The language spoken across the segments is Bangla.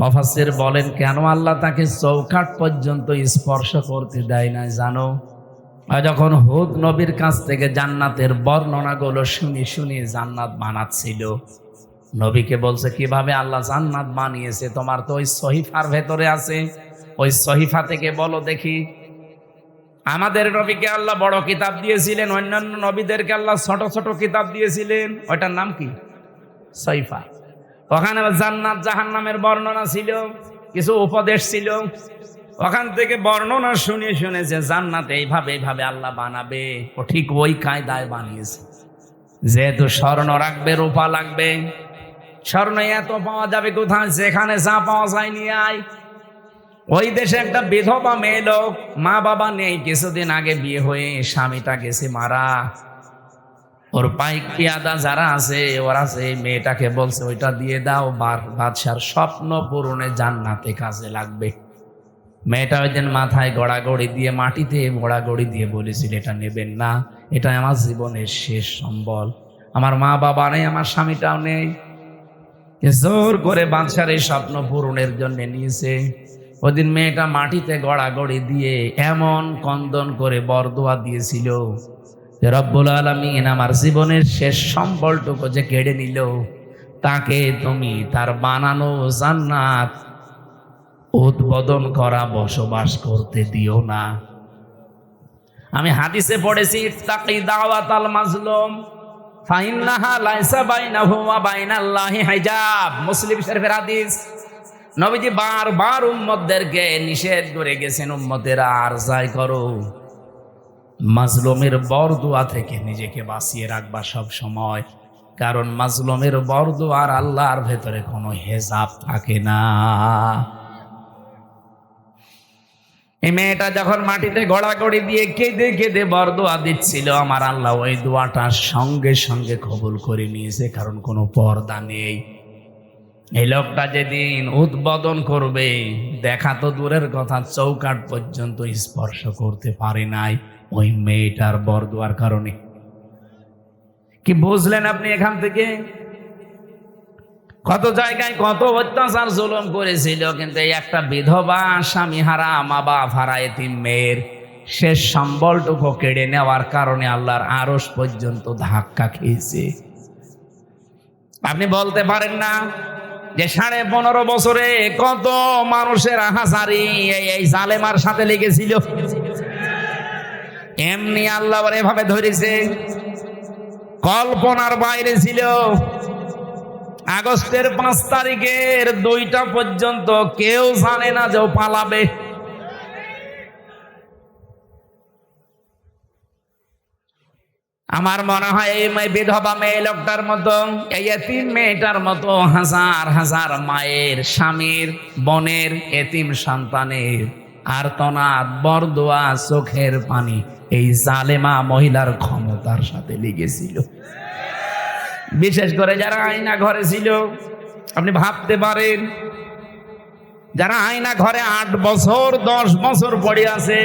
মুফাসসির বলেন কেন আল্লাহ তাকে চৌকাঠ পর্যন্ত স্পর্শ করতে দেয় না জানো? যখন হুদ নবীর কাছ থেকে জান্নাতের বর্ণনাগুলো শুনি জান্নাত বানাচ্ছিল, নবীকে বলছে কিভাবে আল্লাহ জান্নাত বানিয়েছে, তোমার তো ওই সহিফার ভেতরে আছে, ওই সহিফা থেকে বলো দেখি। আমাদের নবীকে আল্লাহ বড় কিতাব দিয়েছিলেন, অন্যান্য নবীদেরকে আল্লাহ ছোট ছোট কিতাব দিয়েছিলেন, ওইটার নাম কি? সহিফা। ওখানে জান্নাত জাহান্নামের বর্ণনা ছিল, কিছু উপদেশ ছিল। ওখান থেকে বর্ণনা শুনেছে জান্নাত এইভাবে আল্লাহ বানাবে, ও ঠিক ওই কায়দায় বানিয়েছে। যেহেতু স্বর্ণ রাখবে, রূপা লাগবে, স্বর্ণ এত পাওয়া যাবে কোথায়? যেখানে যা পাওয়া যায় নিয়ে আয়। ওই দেশে একটা বিধবা মেয়ে লোক, মা বাবা নেই, কিছুদিন আগে বিয়ে হয়ে স্বামীটা গেছে মারা। ওর পাইক পিয়াদা যারা আছে ওরা সেই মেয়েটাকে বলছে ওইটা দিয়ে দাও, বাদশার স্বপ্ন পূরণে জান্নাতে কাজে লাগবে। মেয়েটা ওই দিন মাথায় গড়াগড়ি দিয়ে, মাটিতে গড়াগড়ি দিয়ে বলেছিল এটা নেবেন না, এটা আমার জীবনের শেষ সম্বল, আমার মা বাবা নেই, আমার স্বামীটাও নেই। জোর করে বাদশার এই স্বপ্ন পূরণের জন্য নিয়েছে। ওই দিন মেয়েটা মাটিতে গড়াগড়ি দিয়ে এমন কন্দন করে বরদোয়া দিয়েছিল, রব্বুল আলামিন আমার জীবনের শেষ সম্বলটুকু যে কেড়ে নিল, তাকে তুমি তার বানানো জান্নাত উদ্বোধন করা বসবাস করতে দিও না। আমি হাদিসে পড়েছি ইত্তাকি দাওয়াতাল মাজলুম ফাইন্নাহা লাইসা বাইনাহু ওয়া বাইনাল্লাহি হিজাব। মুসলিম শরীফের হাদিস। নবীজি বারবার উম্মতদেরকে নিষেধ করে গেছেন, উম্মতেরা আর যাই করো, মাজলুমের বরদোয়া থেকে নিজেকে বাঁচিয়ে রাখবা সব সময়, কারণ মাজলুমের বরদোয়ার আল্লাহর ভেতরে কোনো হেজাব থাকে না। এই মেয়েটা যখন মাটিতে গড়াগড়ি দিয়ে কেঁদে কেঁদে বরদোয়া দিচ্ছিল, আমার আল্লাহ ওই দোয়াটা সঙ্গে সঙ্গে কবুল করে নিয়েছে, কারণ কোনো পর্দা নেই। এই লোকটা যেদিন উদ্বোধন করবে, দেখা তো দূরের কথা, চৌকাঠ পর্যন্ত স্পর্শ করতে পারে নাই ওই মেয়েটার বরদোয়ার কারণে। কি বুঝলেন আপনি এখান থেকে? কত জায়গায় কত অত্যাচার জুলুম করেছিল, কিন্তু এই একটা বিধবা স্বামী হারা, মা বাপ হারা এতিম মেয়ের শেষ সম্বলটুকু কেড়ে নেওয়ার কারণে আল্লাহর আরশ পর্যন্ত ধাক্কা খেয়েছে। আপনি বলতে পারেন না যে 15.5 বছরে কত মানুষের আহাজারি এই জালেমার সাথে লেগেছিল, এমনি আল্লাহ এভাবে ধরেছে, কল্পনার বাইরে ছিল। আগস্টের 5 তারিখের 2টা পর্যন্ত কেউ জানে না যে ও পালাবে। আমার মনে হয় এই বিধবা মেয়ে লোকটার মতো, এই এতিম মেয়েটার মতো হাজার হাজার মায়ের, স্বামীর, বোনের, এতিম সন্তানের আর্তনাদ, বরদোয়া, চোখের পানি এই জালেমা মহিলার ক্ষমতার সাথে লেগেছিল। বিশেষ করে যারা আয়না ঘরে ছিল, আপনি ভাবতে পারেন, যারা আয়না ঘরে 8 বছর 10 বছর পড়ে আছে।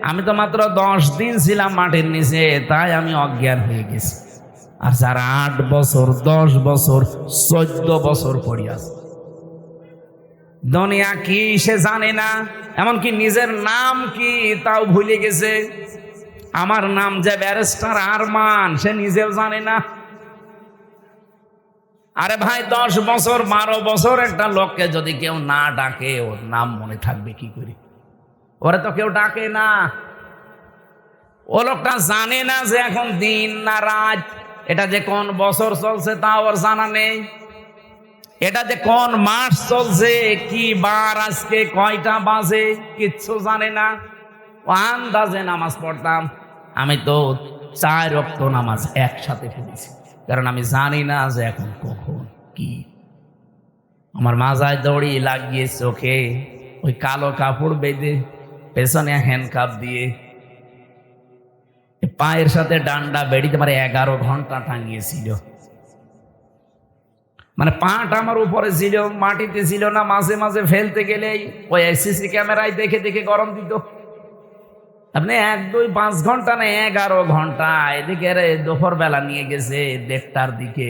আমি তো মাত্র 10 দিন ছিলাম মাটির নিচে, তাই আমি অজ্ঞান হয়ে গেছি। আর যারা 8 বছর 10 বছর 14 বছর পড়ে আছে, দুনিয়া কি সে জানে না, এমনকি নিজের নাম কি তাও ভুলে গেছে। আমার নাম যে ব্যারিস্টার আরমান, সে নিজেও জানে না। আরে ভাই, 10 বছর 12 বছর একটা লোককে যদি কেউ না ডাকে, ওর নাম মনে থাকবে কি করে? ওরা তো কেউ ডাকে না। ও লোকটা জানে না যে এখন দিন না রাত, এটা যে কোন বছর চলছে তা ওর জানা নেই, এটা যে কোন মাস চলছে, কি বার আজকে, কয়টা বাজে, কিচ্ছু জানে না। ও আন্দাজে নামাজ পড়তাম। আমি তো 4 ওয়াক্ত নামাজ একসাথে পড়েছি, কারণ আমি জানি না যে এখন কখন কি। আমার মাজায় দড়ি লাগিয়ে, চোখে ওই কালো কাপড় বেঁধে, পেছনে হ্যান্ডকাপ দিয়ে, পায়ের সাথে ডান্ডা বেড়িতে মানে 11 ঘন্টা টাঙিয়েছিল। মানে পাটা আমার উপরে ছিল, মাটিতে ছিল না। মাঝে মাঝে ফেলতে গেলেই ওই সিসি ক্যামেরায় দেখে দেখে গরম দিত। আপনি 1, 2, 5 ঘন্টা না, 11 ঘন্টা। এদিকে দুপুর বেলা নিয়ে গেছে 1:30টার দিকে,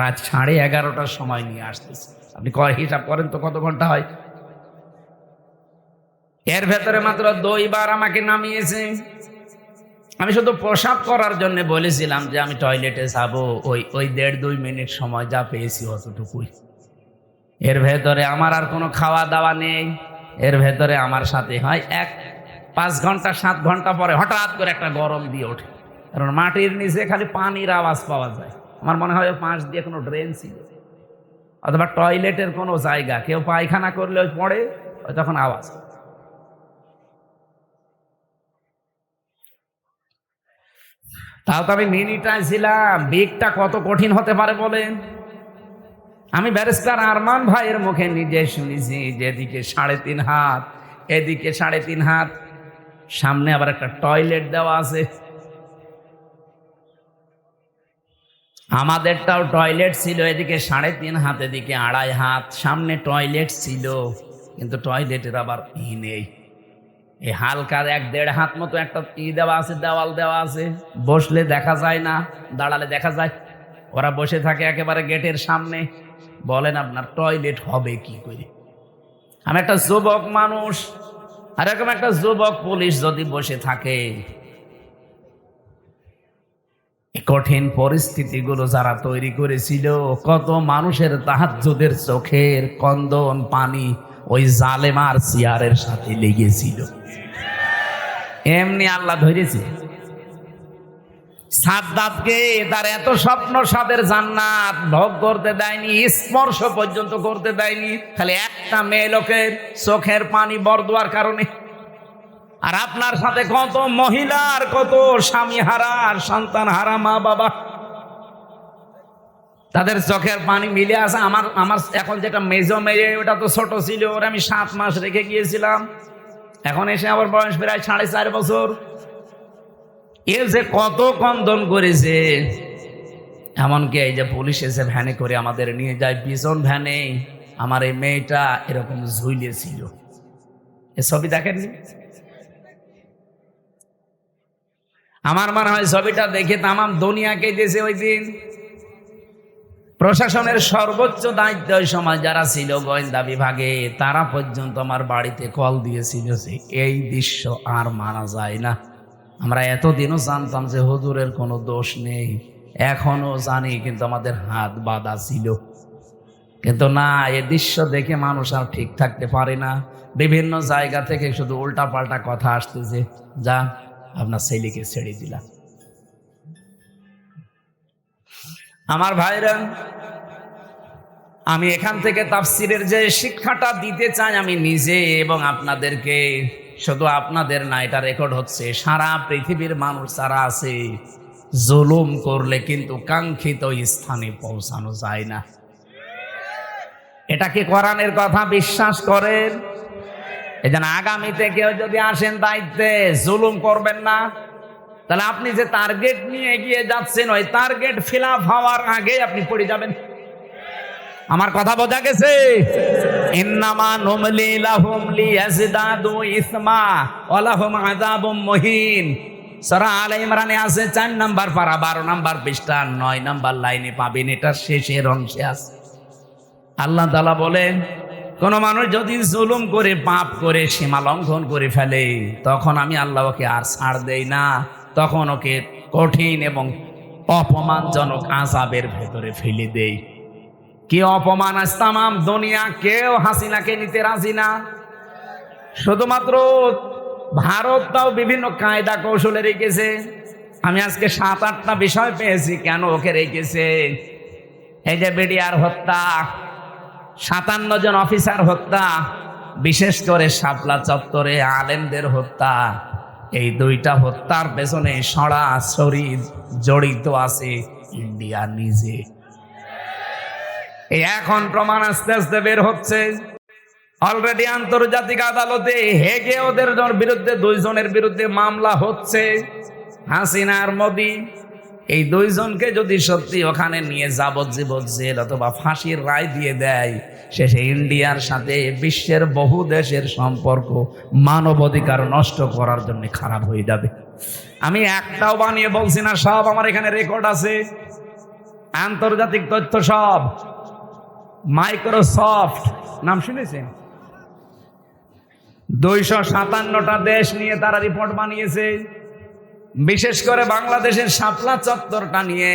রাত 11:30টার সময় নিয়ে আসতেছে। আপনি হিসাব করেন তো কত ঘন্টা হয়। এর ভেতরে মাত্র 2 বার আমাকে নামিয়েছে। আমি শুধু প্রসাব করার জন্য বলেছিলাম যে আমি টয়লেটে যাবো, ওই 1.5-2 মিনিট সময় যা পেয়েছি অতটুকুই। এর ভেতরে আমার আর কোনো খাওয়া দাওয়া নেই। এর ভেতরে আমার সাথে হয় 5 ঘন্টা 7 ঘন্টা পরে হঠাৎ করে একটা গরম দিয়ে ওঠে, কারণ মাটির নিচে খালি পানির আওয়াজ পাওয়া যায়। আমার মনে হয় পাশ দিয়ে কোনো ড্রেন ছিল, অথবা টয়লেটের কোনো জায়গা, কেউ পায়খানা করলে ওই পড়ে, ওই তখন আওয়াজ। তাও তো আমি মিনিটায় ছিলাম। বিগটা কত কঠিন হতে পারে বলেন। আমি ব্যারিস্টার আরমান ভাইয়ের মুখে নিজে শুনেছি, যেদিকে 3.5 হাত, এদিকে 3.5 হাত, সামনে আবার একটা টয়লেট দেওয়া আছে। আমাদেরটাও টয়লেট ছিল, এদিকে 3.5 হাত, এদিকে 2.5 হাত, সামনে টয়লেট ছিল, কিন্তু টয়লেটের আবার নেই। এই হালকার 1-1.5 হাত মতো একটা দেওয়া আছে, দেওয়াল দেওয়া আছে। বসলে দেখা যায় না, দাঁড়ালে দেখা যায়। ওরা বসে থাকে একেবারে গেটের সামনে। বলেন আপনার টয়লেট হবে কি করে? আমি একটা যুবক মানুষ, আর এরকম একটা যুবক পুলিশ যদি বসে থাকে, কঠিন পরিস্থিতিগুলো যারা তৈরি করেছিল, কত মানুষের তাহাজ্জুদের চোখের কন্দন পানি ওই জালেমার চেয়ারের সাথে লেগেছিল। এমনি আল্লাহ ধরেছে সাদ্দাতকে। তার এত স্বপ্ন সাদের জান্নাত ভোগ করতে দেয়নি, স্পর্শ পর্যন্ত করতে দেয়নি, খালি একটা মেয়ে লোকের চোখের পানি বরদোয়ার কারণে। আর আপনার সাথে কত মহিলার, কত স্বামী হারা, সন্তান হারা মা বাবা, তাদের চোখের পানি মিলে আছে। আমার এখন যেটা মেজো মেয়ে, ওটা তো ছোট ছিল, ওরা আমি 7 মাস রেখে গিয়েছিলাম। এখন এসে আমার বয়স প্রায় 4.5 বছর। এ যে কত কন্দন করেছে। এমনকি এই যে পুলিশ এসে ভ্যানে করে আমাদের নিয়ে যায়, পিছন ভ্যানে আমার এই মেয়েটা এরকম ঝুলিয়েছিল। এ ছবি দেখেননি? আমার মনে হয় ছবিটা দেখে তামাম দুনিয়াকে দিয়েছে ওই দিন। প্রশাসনের সর্বোচ্চ দায়িত্ব ওই সময় যারা ছিল গোয়েন্দা বিভাগে, তারা পর্যন্ত আমার বাড়িতে কল দিয়েছিল যে এই দৃশ্য আর মানা যায় না। আমরা এতদিনও জানতাম যে হুজুরের কোনো দোষ নেই, এখনো জানি, কিন্তু আমাদের হাত বাঁধা ছিল। কিন্তু না, এ দৃশ্য দেখে মানুষ আর ঠিক থাকতে পারে না। বিভিন্ন জায়গা থেকে শুধু উল্টা পাল্টা কথা আসতেছে, যা আপনার ছেলেকে ছেড়ে দিলাম। আমার ভাইরা, আমি এখান থেকে তাফসিরের যে শিক্ষাটা দিতে চাই আমি নিজে এবং আপনাদেরকে, শুধু আপনাদের না, এটা রেকর্ড হচ্ছে, সারা পৃথিবীর মানুষ যারা আছে, জুলুম করলে কিন্তু কাঙ্ক্ষিত স্থানে পৌঁছানো যায় না। এটা কি কোরআনের কথা বিশ্বাস করেন? এজন্য আগামীতে কেউ যদি আসেন দায়িত্বে, জুলুম করবেন না। তাহলে আপনি যে টার্গেট নিয়ে এগিয়ে যাচ্ছেন, ওই টার্গেট ফিল আপ হওয়ার আগে আপনি পড়ে যাবেন। আমার কথা বোঝা গেছে? ইন্নামা নুমলি লাহুম লিয়াজদাদু ইসমা ওয়া লাহুম আযাবুম মুহিন। সূরা আলে ইমরানে আছে 4 নাম্বার পারা 12 নাম্বার পৃষ্ঠা 9 নাম্বার লাইনে পাবেন, এটা শেষের অংশে আছে। আল্লাহ তাআলা বলেন, কোন মানুষ যদি জুলুম করে, পাপ করে, সীমা লঙ্ঘন করে ফেলে, তখন আমি আল্লাহ ওকে আর ছাড় দেই না, তখন ওকে কঠিন এবং অপমানজনক আযাবের ভেতরে ফেলে দেই। কি অপমান! আজ তামাম দুনিয়া কেউ হাসিনাকে নিতে রাজি না। শুধুমাত্র ভারতটাও বিভিন্ন কায়দা কৌশলে রেখেছে। আমি আজকে 7-8টা বিষয় পেয়েছি কেন ওকে রেখেছে। এই যে বিডিআর হত্যা, 57 জন অফিসার হত্যা, বিশেষ করে শাপলা চত্বরে আলেমদের হত্যা, এই 2টা হত্যার পেছনে সরাসরি জড়িত আছে ইন্ডিয়া নিজে। এখন প্রমাণ আস্তে আস্তে বের হচ্ছে। অলরেডি আন্তর্জাতিক আদালতে হেগে ওদের বিরুদ্ধে 2 জনের বিরুদ্ধে মামলা হচ্ছে, হাসিনা আর মোদি। এই 2 জনকে যদি সত্যি ওখানে নিয়ে যাবজ্জীবন জেল অথবা ফাঁসির রায় দিয়ে দেয়, শেষে ইন্ডিয়ার সাথে বিশ্বের বহু দেশের সম্পর্ক মানবাধিকার নষ্ট করার জন্য খারাপ হয়ে যাবে। আমি একটাও বানিয়ে বলছি না, সব আমার এখানে রেকর্ড আছে, আন্তর্জাতিক তথ্য সব। মাইক্রোসফট নাম শুনেছেন? 257টা দেশ নিয়ে তারা রিপোর্ট বানিয়েছে, বিশেষ করে বাংলাদেশের শাপলা চত্বরটা নিয়ে।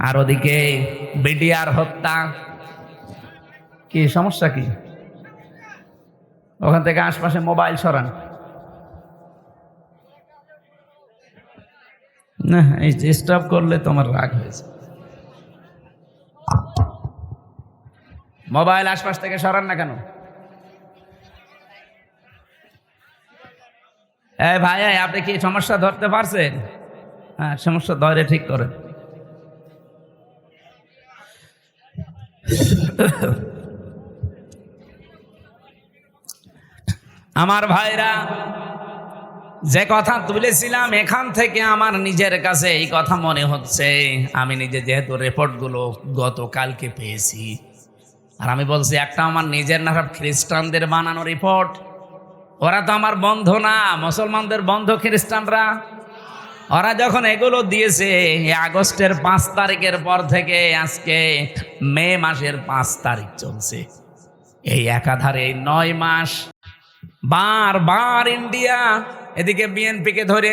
আর ওদিকে বিডিআর হত্যা। কি সমস্যা কি? ওখান থেকে আশপাশে মোবাইল সরান না, এই স্টপ করলে তোমার রাগ হয়েছে। মোবাইল আশপাশ থেকে সরান না কেন? এই ভাই, আপনি কি সমস্যা ধরতে পারছেন? হ্যাঁ, সমস্যা ধরে ঠিক করেন। আমার ভাইরা, যে কথা তুলেছিলাম এখান থেকে আমার নিজের কাছে এই কথা মনে হচ্ছে। আমি নিজে যেহেতু রিপোর্টগুলো গতকালকে পেয়েছি, আর আমি বলছি একটা আমার নিজের না, খ্রিস্টানদের বানানো রিপোর্ট। ওরা তো আমার বন্ধু না, মুসলমানদের বন্ধু খ্রিস্টানরা। ওরা যখন এগুলো দিয়েছে আগস্টের 5 তারিখের পর থেকে আজকে মে মাসের 5 তারিখ চলছে, এই একাধারে এই 9 মাস বারবার ইন্ডিয়া এদিকে বিএনপিকে ধরে,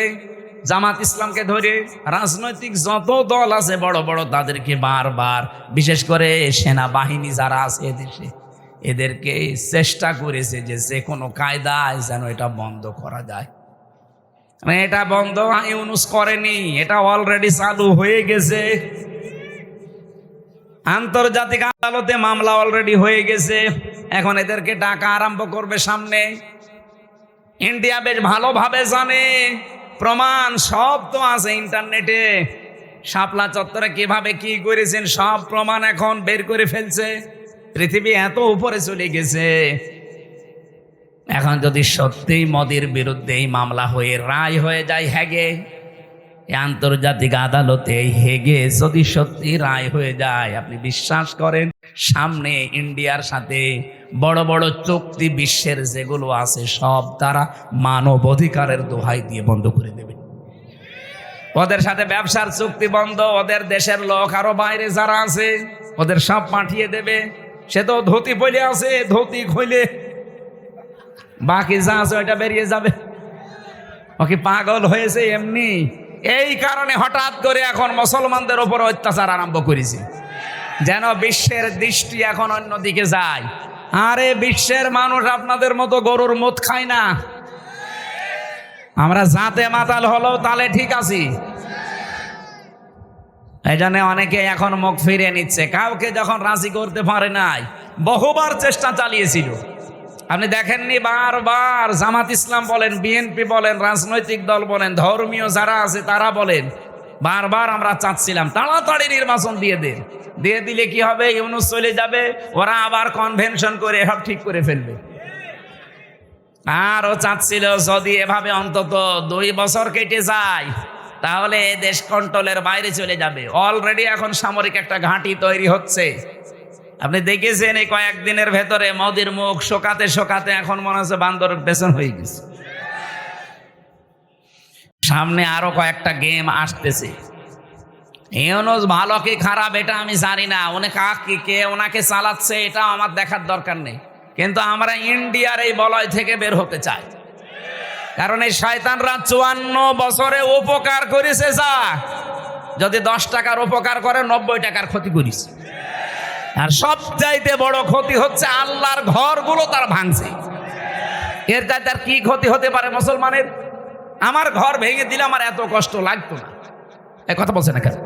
জামাত ইসলামকে ধরে, রাজনৈতিক যত দল আছে বড় বড় তাদেরকে বারবার, বিশেষ করে সেনাবাহিনী যারা আছে এদেশে, এদেরকে চেষ্টা করেছে যে কোনো কায়দায় যেন এটা বন্ধ করা যায়। এটা বন্ধ ইউনুস করেনি, এটা অলরেডি চালু হয়ে গেছে। আন্তর্জাতিক আদালতে মামলা অলরেডি হয়ে গেছে, এখন এদেরকে ডাকা আরম্ভ করবে সামনে। ইন্ডিয়া বেশ ভালোভাবে জানে, প্রমাণ সব তো আছে ইন্টারনেটে। শাপলা চত্বরে কিভাবে কি করেছেন সব প্রমাণ এখন বের করে ফেলছে। পৃথিবী এত উপরে চলে গেছে। এখন যদি সত্যিই মোদির বিরুদ্ধে এই মামলা হয়ে রায় হয়ে যায় হেগে, আন্তর্জাতিক আদালতে হেগে যদি সত্যি রায় হয়ে যায়, আপনি বিশ্বাস করেন সামনে ইন্ডিয়ার সাথে বড় বড় চুক্তি বিশ্বের যেগুলো আছে সব তারা মানব অধিকারের দোহাই দিয়ে বন্ধ করে দেবে। ওদের সাথে ব্যবসার চুক্তি বন্ধ, ওদের দেশের লোক আরো বাইরে যারা আছে ওদের সব পাঠিয়ে দেবে। সে তো ধুতি পরে আছে, ধুতি খুলে বাকি যা আছে ওইটা বেরিয়ে যাবে। ও কি পাগল হয়েছে এমনি? এই কারণে হঠাৎ করে এখন মুসলমানদের উপর অত্যাচার আরম্ভ করেছে, যেন বিশ্বের দৃষ্টি এখন অন্যদিকে যায়। আরে বিশ্বের মানুষ আপনাদের মতো গরুর মদ খায় না। আমরা জাতে মাতাল হলেও তাহলে ঠিক আছি। এই জন্য অনেকে এখন মুখ ফিরিয়ে নিচ্ছে, কাউকে যখন রাজি করতে পারে নাই, বহুবার চেষ্টা চালিয়েছিল। আপনি দেখেননি বারবার জামাত ইসলাম বলেন, বিএনপি বলেন, রাজনৈতিক দল বলেন, ধর্মীয় যারা আছে তারা বলেন, বারবার আমরা চাচ্ছিলাম তাড়াতাড়ি নির্বাচন দিয়ে দেন। দিয়ে দিলে কি হবে, ইউনুস চলে যাবে, ওরা আবার কনভেনশন করে সব ঠিক করে ফেলবে। আর ও চাচ্ছিল যদি এভাবে অন্তত 2 বছর কেটে যায় তাহলে দেশ কন্ট্রোলের বাইরে চলে যাবে। অলরেডি এখন সামরিক একটা ঘাঁটি তৈরি হচ্ছে। আপনি দেখেছেন এই কয়েকদিনের ভেতরে মোদির মুখ শোকাতে শোকাতে এখন মনে হচ্ছে বান্দরের পেছন হয়ে গেছে। সামনে আরো কয়েকটা গেম আসতেছে। ইউনুস ভালো কি খারাপ এটা আমি জানি না, উনি কে ওনাকে চালাচ্ছে এটা আমার দেখার দরকার নেই, কিন্তু আমরা ইন্ডিয়ার এই বলয় থেকে বের হতে চাই। কারণ এই শয়তানরা 54 বছরে উপকার করেছে, যা যদি 10 টাকার উপকার করে 90 টাকার ক্ষতি করেছে। আর সবচাইতে বড় ক্ষতি হচ্ছে আল্লাহর ঘরগুলো তার ভাঙছে। এর চাইতে আর কি ক্ষতি হতে পারে মুসলমানের? আমার ঘর ভেঙে দিলে আমার এত কষ্ট লাগতো না। এই কথা বলছে না কেন?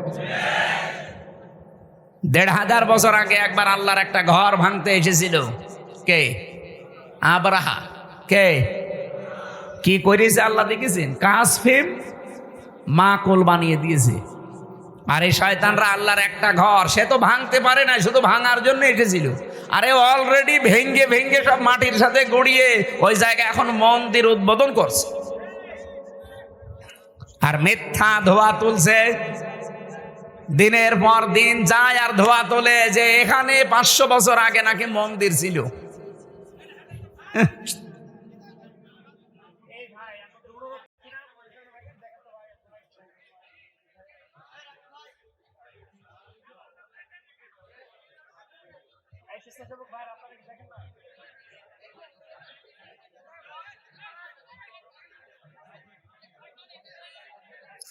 1500 বছর আগে একবার আল্লাহর একটা ঘর ভাঙতে এসেছিল। কে? আব্রাহা। কে কি করেছে আল্লাহ দেখেছেন? কাসফিম মাকুল বানিয়ে দিয়েছে। আর এই শয়তানরা আল্লাহর একটা ঘর সে তো ভাঙতে পারে না, শুধু ভাঙার জন্য এসেছিল। আরে অলরেডি ভেঙ্গে ভেঙ্গে সব মাটির সাথে গড়িয়ে ওই জায়গায় এখন মন্দির উদ্বোধন করছে। আর মিথ্যা ধোয়া তুলছে, দিনের পর দিন যায় আর ধোয়া তোলে যে এখানে 500 বছর আগে নাকি মন্দির ছিল।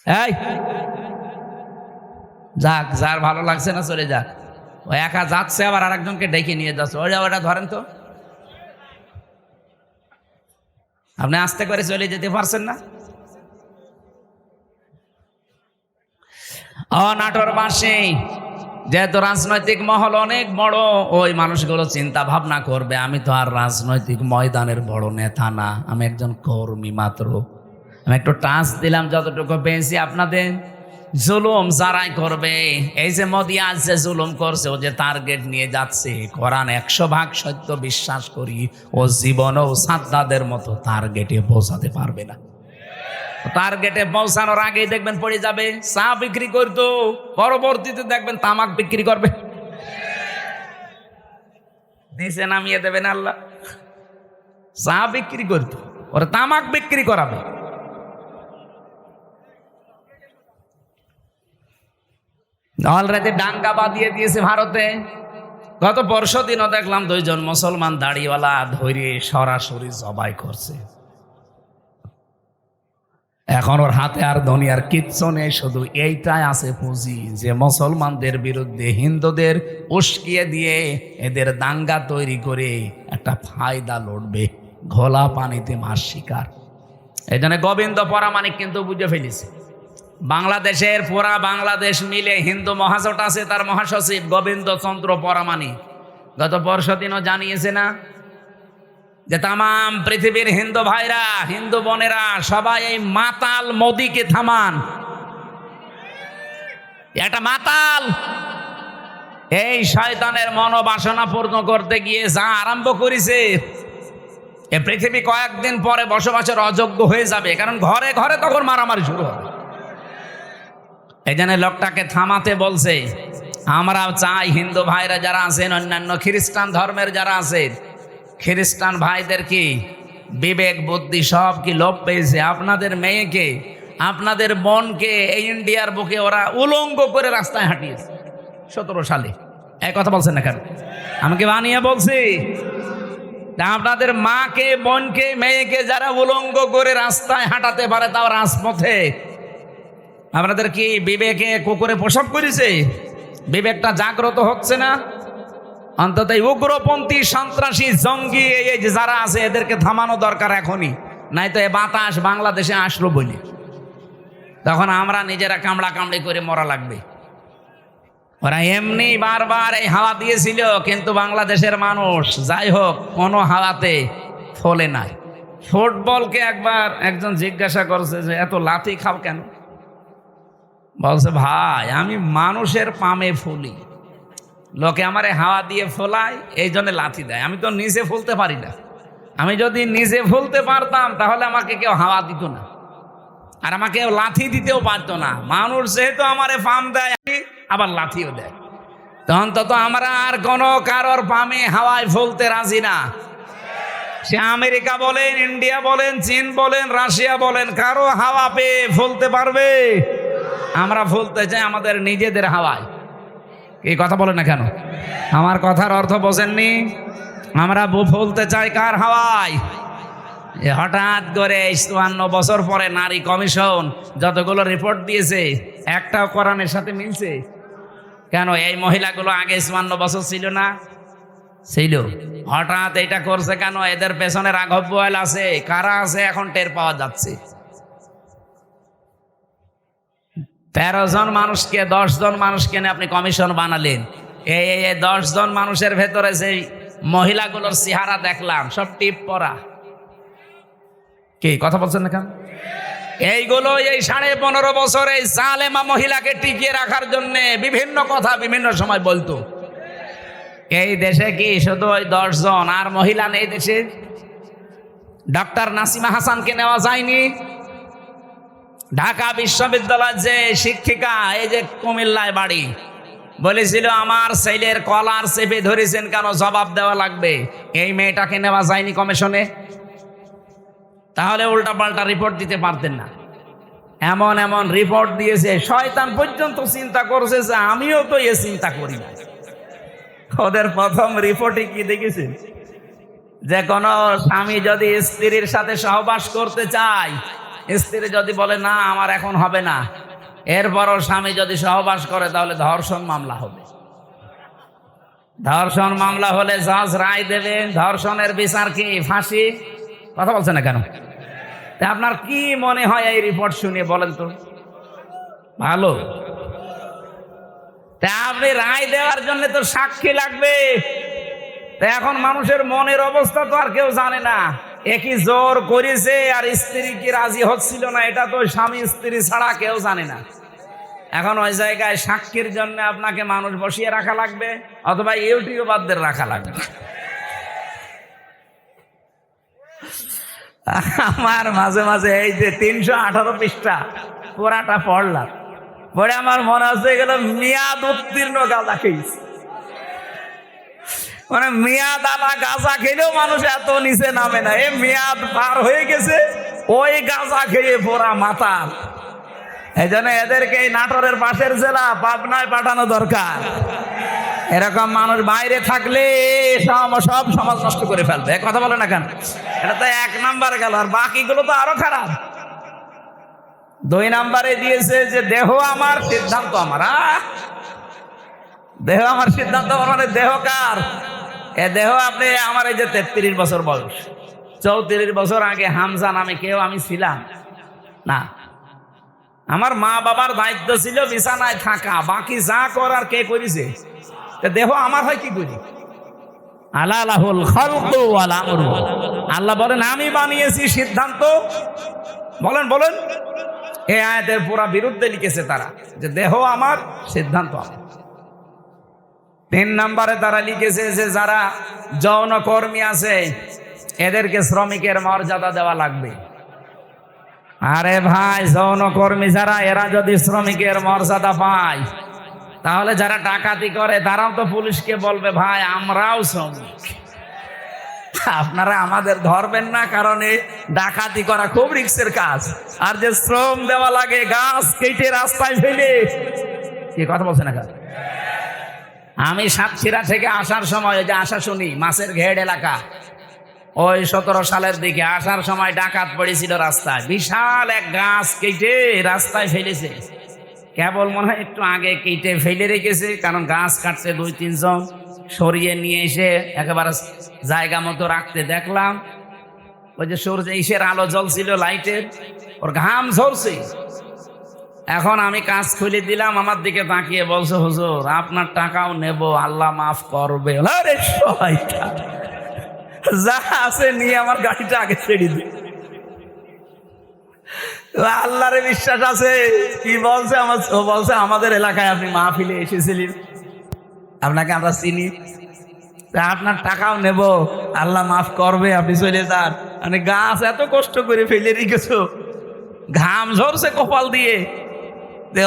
এই যাক, যার ভালো লাগছে না চলে যাক। ও একা যাচ্ছে, আবার আরেকজনকে ডেকে নিয়ে যাচ্ছে। ওটা ধরেন তো, আপনি আস্তে করে চলে যেতে পারছেন না? নাটোর বাসী যেহেতু রাজনৈতিক মহল অনেক বড়, ওই মানুষগুলো চিন্তা ভাবনা করবে আমি তো আর রাজনৈতিক ময়দানের বড় নেতা না, আমি একজন কর্মী মাত্র। আমি একটু টাচ দিলাম, যতটুকু পেয়েছি আপনাদের। জুলুম যারাই করবে, এই যে মোদি আজ যে জুলুম করছে, ও যে টার্গেট নিয়ে যাচ্ছে, কোরআন 100% সত্য বিশ্বাস করি, ও জীবনেও সাদ্দাদের মতো টার্গেটে পৌঁছাতে পারবে না। টার্গেটে পৌঁছানোর আগেই দেখবেন পড়ে যাবে। চা বিক্রি করতো, পরবর্তীতে দেখবেন তামাক বিক্রি করবে, নিচে নামিয়ে দেবেন আল্লাহ। চা বিক্রি করতো, ওরা তামাক বিক্রি করাবে। অলরেডি ডাঙ্গা বাঁধিয়ে দিয়েছে ভারতে। গত পরশু দিনও দেখলাম 2 জন মুসলমান দাড়িওয়ালা ধরে সরাসরি জবাই করছে। এখন ওর হাতে আর দুনিয়ার কিচ্ছু নেই, শুধু এইটাই আছে পুঁজি যে মুসলমানদের বিরুদ্ধে হিন্দুদের উস্কিয়ে দিয়ে এদের দাঙ্গা তৈরি করে একটা ফায়দা লড়বে, ঘোলা পানিতে মাছ শিকার। এই জন্য গোবিন্দ পরামানিক কিন্তু বুঝে ফেলেছে, বাংলাদেশের পুরা বাংলাদেশ মিলে হিন্দু মহাজোট আছে, তার মহাসচিব গোবিন্দ চন্দ্র পরামানিক গত পরশু দিনও জানিয়েছে না যে তামাম পৃথিবীর হিন্দু ভাইরা, হিন্দু বোনেরা সবাই এই মাতাল মোদিকে থামান। একটা মাতাল এই শয়তানের মনোবাসনা পূর্ণ করতে গিয়ে যা আরম্ভ করেছে, এ পৃথিবী কয়েকদিন পরে বসবাসের অযোগ্য হয়ে যাবে, কারণ ঘরে ঘরে তখন মারামারি শুরু হবে। এই জন্য লোকটাকে থামাতে বলছে। আমরা চাই হিন্দু ভাইরা যারা আছেন, অন্যান্য খ্রিস্টান ধর্মের যারা আছেন, খ্রিস্টান ভাইদের কি বিবেক বুদ্ধি সব কি লোপ পেয়েছে? আপনাদের মেয়েকে, আপনাদের বোনকে এই ইন্ডিয়ার বুকে ওরা উলঙ্গ করে রাস্তায় হাঁটিয়েছে 17 সালে। এই কথা বলছেন না কেন? আমাকে বানিয়ে বলছি, আপনাদের মাকে, বোনকে, মেয়েকে যারা উলঙ্গ করে রাস্তায় হাঁটাতে পারে, তাও রাজপথে, আপনাদের কি বিবেকে কুকুরে প্রসব করেছে? বিবেকটা জাগ্রত হচ্ছে না? অন্তত উগ্রপন্থী, সন্ত্রাসী, জঙ্গি এই যে যারা আছে, এদেরকে থামানো দরকার এখনই, নাই তো এ বাতাস বাংলাদেশে আসলো বলে তখন আমরা নিজেরা কামড়া কামড়ি করে মরা লাগবে। ওরা এমনি বারবার এই হাওয়া দিয়েছিল, কিন্তু বাংলাদেশের মানুষ যাই হোক কোনো হাওয়াতে ফলে নাই। ফুটবলকে একবার একজন জিজ্ঞাসা করছে যে এত লাথি খাও কেন? বলছে ভাই আমি মানুষের পামে ফুলি, লোকে আমারে হাওয়া দিয়ে ফোলায়, এই জন্য লাথি দেয়। আমি তো নিজে ফুলতে পারি না, আমি যদি নিজে ফুলতে পারতাম তাহলে আমাকে কেউ হাওয়া দিত না, আর আমাকে কেউ লাথি দিতেও পারতো না। মানুষ যেহেতু আমারে পাম দেয়, আবার লাথিও দেয়, তো অন্তত আমরা আর কোনো কারোর পামে হাওয়ায় ফুলতে রাজি না। সে আমেরিকা বলেন, ইন্ডিয়া বলেন, চীন বলেন, রাশিয়া বলেন, কারো হাওয়া পেয়ে ফুলতে পারবে? আমরা ফুলতে চাই আমাদের নিজেদের হাওয়ায়। এই কথা বলেন না কেন? আমার কথার অর্থ বোঝেননি? আমরা ফুলতে চাই কার হাওয়ায়? হঠাৎ করে 54 বছর পরে নারী কমিশন যতগুলো রিপোর্ট দিয়েছে, একটাও কোরআনের সাথে মিলছে কেন? এই মহিলাগুলো আগে 54 বছর ছিল না? ছিল। হঠাৎ এটা করছে কেন? এদের পেছনে রাঘব বোয়াল আছে, কারা আছে এখন টের পাওয়া যাচ্ছে। 13 জন মানুষকে, 10 জন মানুষকে নিয়ে আপনি কমিশন বানালেন। এই 10 জন মানুষের ভেতরে সেই মহিলাগুলোর চেহারা দেখলাম, সব টিপ পরা। কি কথা বলছেন না কেন? এইগুলো এই 15.5 বছর এই জালেমা মহিলাকে টিকিয়ে রাখার জন্য বিভিন্ন কথা বিভিন্ন সময় বলতো। এই দেশে কি শুধু ওই 10 জন আর মহিলা নেই দেশে? ডক্টর নাসিমা হাসানকে নেওয়া যায়নি? ঢাকা বিশ্ববিদ্যালয়ের যে শিক্ষিকা, এই যে কুমিল্লায় বাড়ি, বলেছিল আমার ছেলের কলার চেপে ধরেছেন কেন, জবাব দেওয়া লাগবে। এই মেয়েটাকে নেওয়া যায়নি কমিশনে? তাহলে উল্টা পাল্টা রিপোর্ট দিতে পারতেন না? এমন এমন রিপোর্ট দিয়েছে, শয়তান পর্যন্ত চিন্তা করছে যে আমিও তো এ চিন্তা করি না। ওদের প্রথম রিপোর্টে কি দেখেছেন? যে কোনো স্বামী যদি স্ত্রীর সাথে সহবাস করতে চায়, স্ত্রী যদি বলে না আমার এখন হবে না, এরপরও স্বামী যদি সহবাস করে তাহলে ধর্ষণ মামলা হবে। ধর্ষণ মামলা হলে জজ রায় দেবেন, ধর্ষণের বিচার কি ফাঁসি? কথা বলছে না কেন? তা আপনার কি মনে হয় এই রিপোর্ট শুনে বলেন তো? ভালো। তা আপনি রায় দেওয়ার জন্য তো সাক্ষী লাগবে। তা এখন মানুষের মনের অবস্থা তো আর কেউ জানে না। একই জোর করেছে আর স্ত্রী কি রাজি হচ্ছিল না, এটা তো স্বামী স্ত্রী ছাড়া কেউ জানে না। এখন ওই জায়গায় সাক্ষীর জন্য আপনাকে মানুষ বসিয়ে রাখা লাগবে, অথবা ইউটিউবারদের রাখা লাগবে। আমার মাঝে মাঝে এই যে 318 পৃষ্ঠা পুরাটা পড়লাম, পরে আমার মনে হচ্ছে গেল মেয়াদ উত্তীর্ণ গাঁজা খেয়েছি। মানে মেয়াদ আলা গাঁজা খেলেও মানুষ এত নিচে নামে না, এই মেয়াদ পার হয়ে গেছে, ওই গাঁজা খেয়ে পোড়া মাতাল। এই জন্য এদেরকে এই নাটোরের পাশের জেলা পাবনায় পাঠানো দরকার। এরকম মানুষ বাইরে থাকলে সব সমাজ নষ্ট করে ফেলবে। কথা বলে না কেন? এটা তো 1 নাম্বার গেল, আর বাকিগুলো তো আরো খারাপ। 2 নাম্বারে দিয়েছে যে দেহ আমার সিদ্ধান্ত আমার। দেহ আমার সিদ্ধান্ত আমার, মানে দেহ কার? এ দেহ আপনি আমার এই যে 33 বছর বয়স, 34 বছর আগে হামজা নামে কেউ আমি ছিলাম না। আমার মা বাবার দায়িত্ব ছিল বিছানায় থাকা, বাকি যা করার কে করেছে? দেহ আমার হয় কি করি? আলাহুল খালকু ওয়াল আমরু। আল্লাহ বলেন আমি বানিয়েছি, সিদ্ধান্ত বলেন। এই আয়াতের পুরা বিরুদ্ধে লিখেছে তারা, যে দেহ আমার সিদ্ধান্ত আমার। 3 নাম্বারে তারা লিখেছে যে যারা যৌন কর্মী আছে এদেরকে শ্রমিকের মর্যাদা দেওয়া লাগবে। আরে ভাই, যৌন কর্মী যারা, এরা যদি শ্রমিকের মর্যাদা পায় তাহলে যারা ডাকাতি করে তারাও তো পুলিশকে বলবে ভাই আমরাও শ্রমিক, আপনারা আমাদের ধরবেন না, কারণ এই ডাকাতি করা খুব রিস্কের কাজ। আর যে শ্রম দেওয়া লাগে গাছ কেটে রাস্তায় ফেলে, কি কথা বলছে না? আমি সাতক্ষীরা থেকে আসার সময়, ওই যে আশা শুনি মাছের ঘেড় এলাকা, ওই 17 সালের দিকে আসার সময় ডাকাত পড়েছিল রাস্তায়, বিশাল এক গাছ কেটে রাস্তায় ফেলেছে। কেবল মনে হয় একটু আগে কেটে ফেলে রেখেছে, কারণ গাছ কাটছে 2-3 জন, সরিয়ে নিয়ে এসে একেবারে জায়গা মতো রাখতে দেখলাম ওই যে সূর্য ইসের আলো জ্বলছিল লাইটের, ওর ঘাম ঝরছে। এখন আমি কাজ খুলে দিলাম, আমার দিকে তাকিয়ে বলছে হুজুর আপনার টাকাও নেব, আল্লাহ মাফ করবে। আরে শয়তান, যা আছে নিয়ে আমার গাড়িটা আগে ছেড়ে দিই। আল্লাহরে বিশ্বাস আছে। কি বলছে? বলছে আমাদের এলাকায় আপনি মাহফিলে এসেছিলেন, আপনাকে আমরা চিনি, আপনার টাকাও নেব, আল্লাহ মাফ করবে, আপনি চলে যান। মানে গাছ এত কষ্ট করে ফেলে রেখেছো, ঘাম ঝরছে কপাল দিয়ে।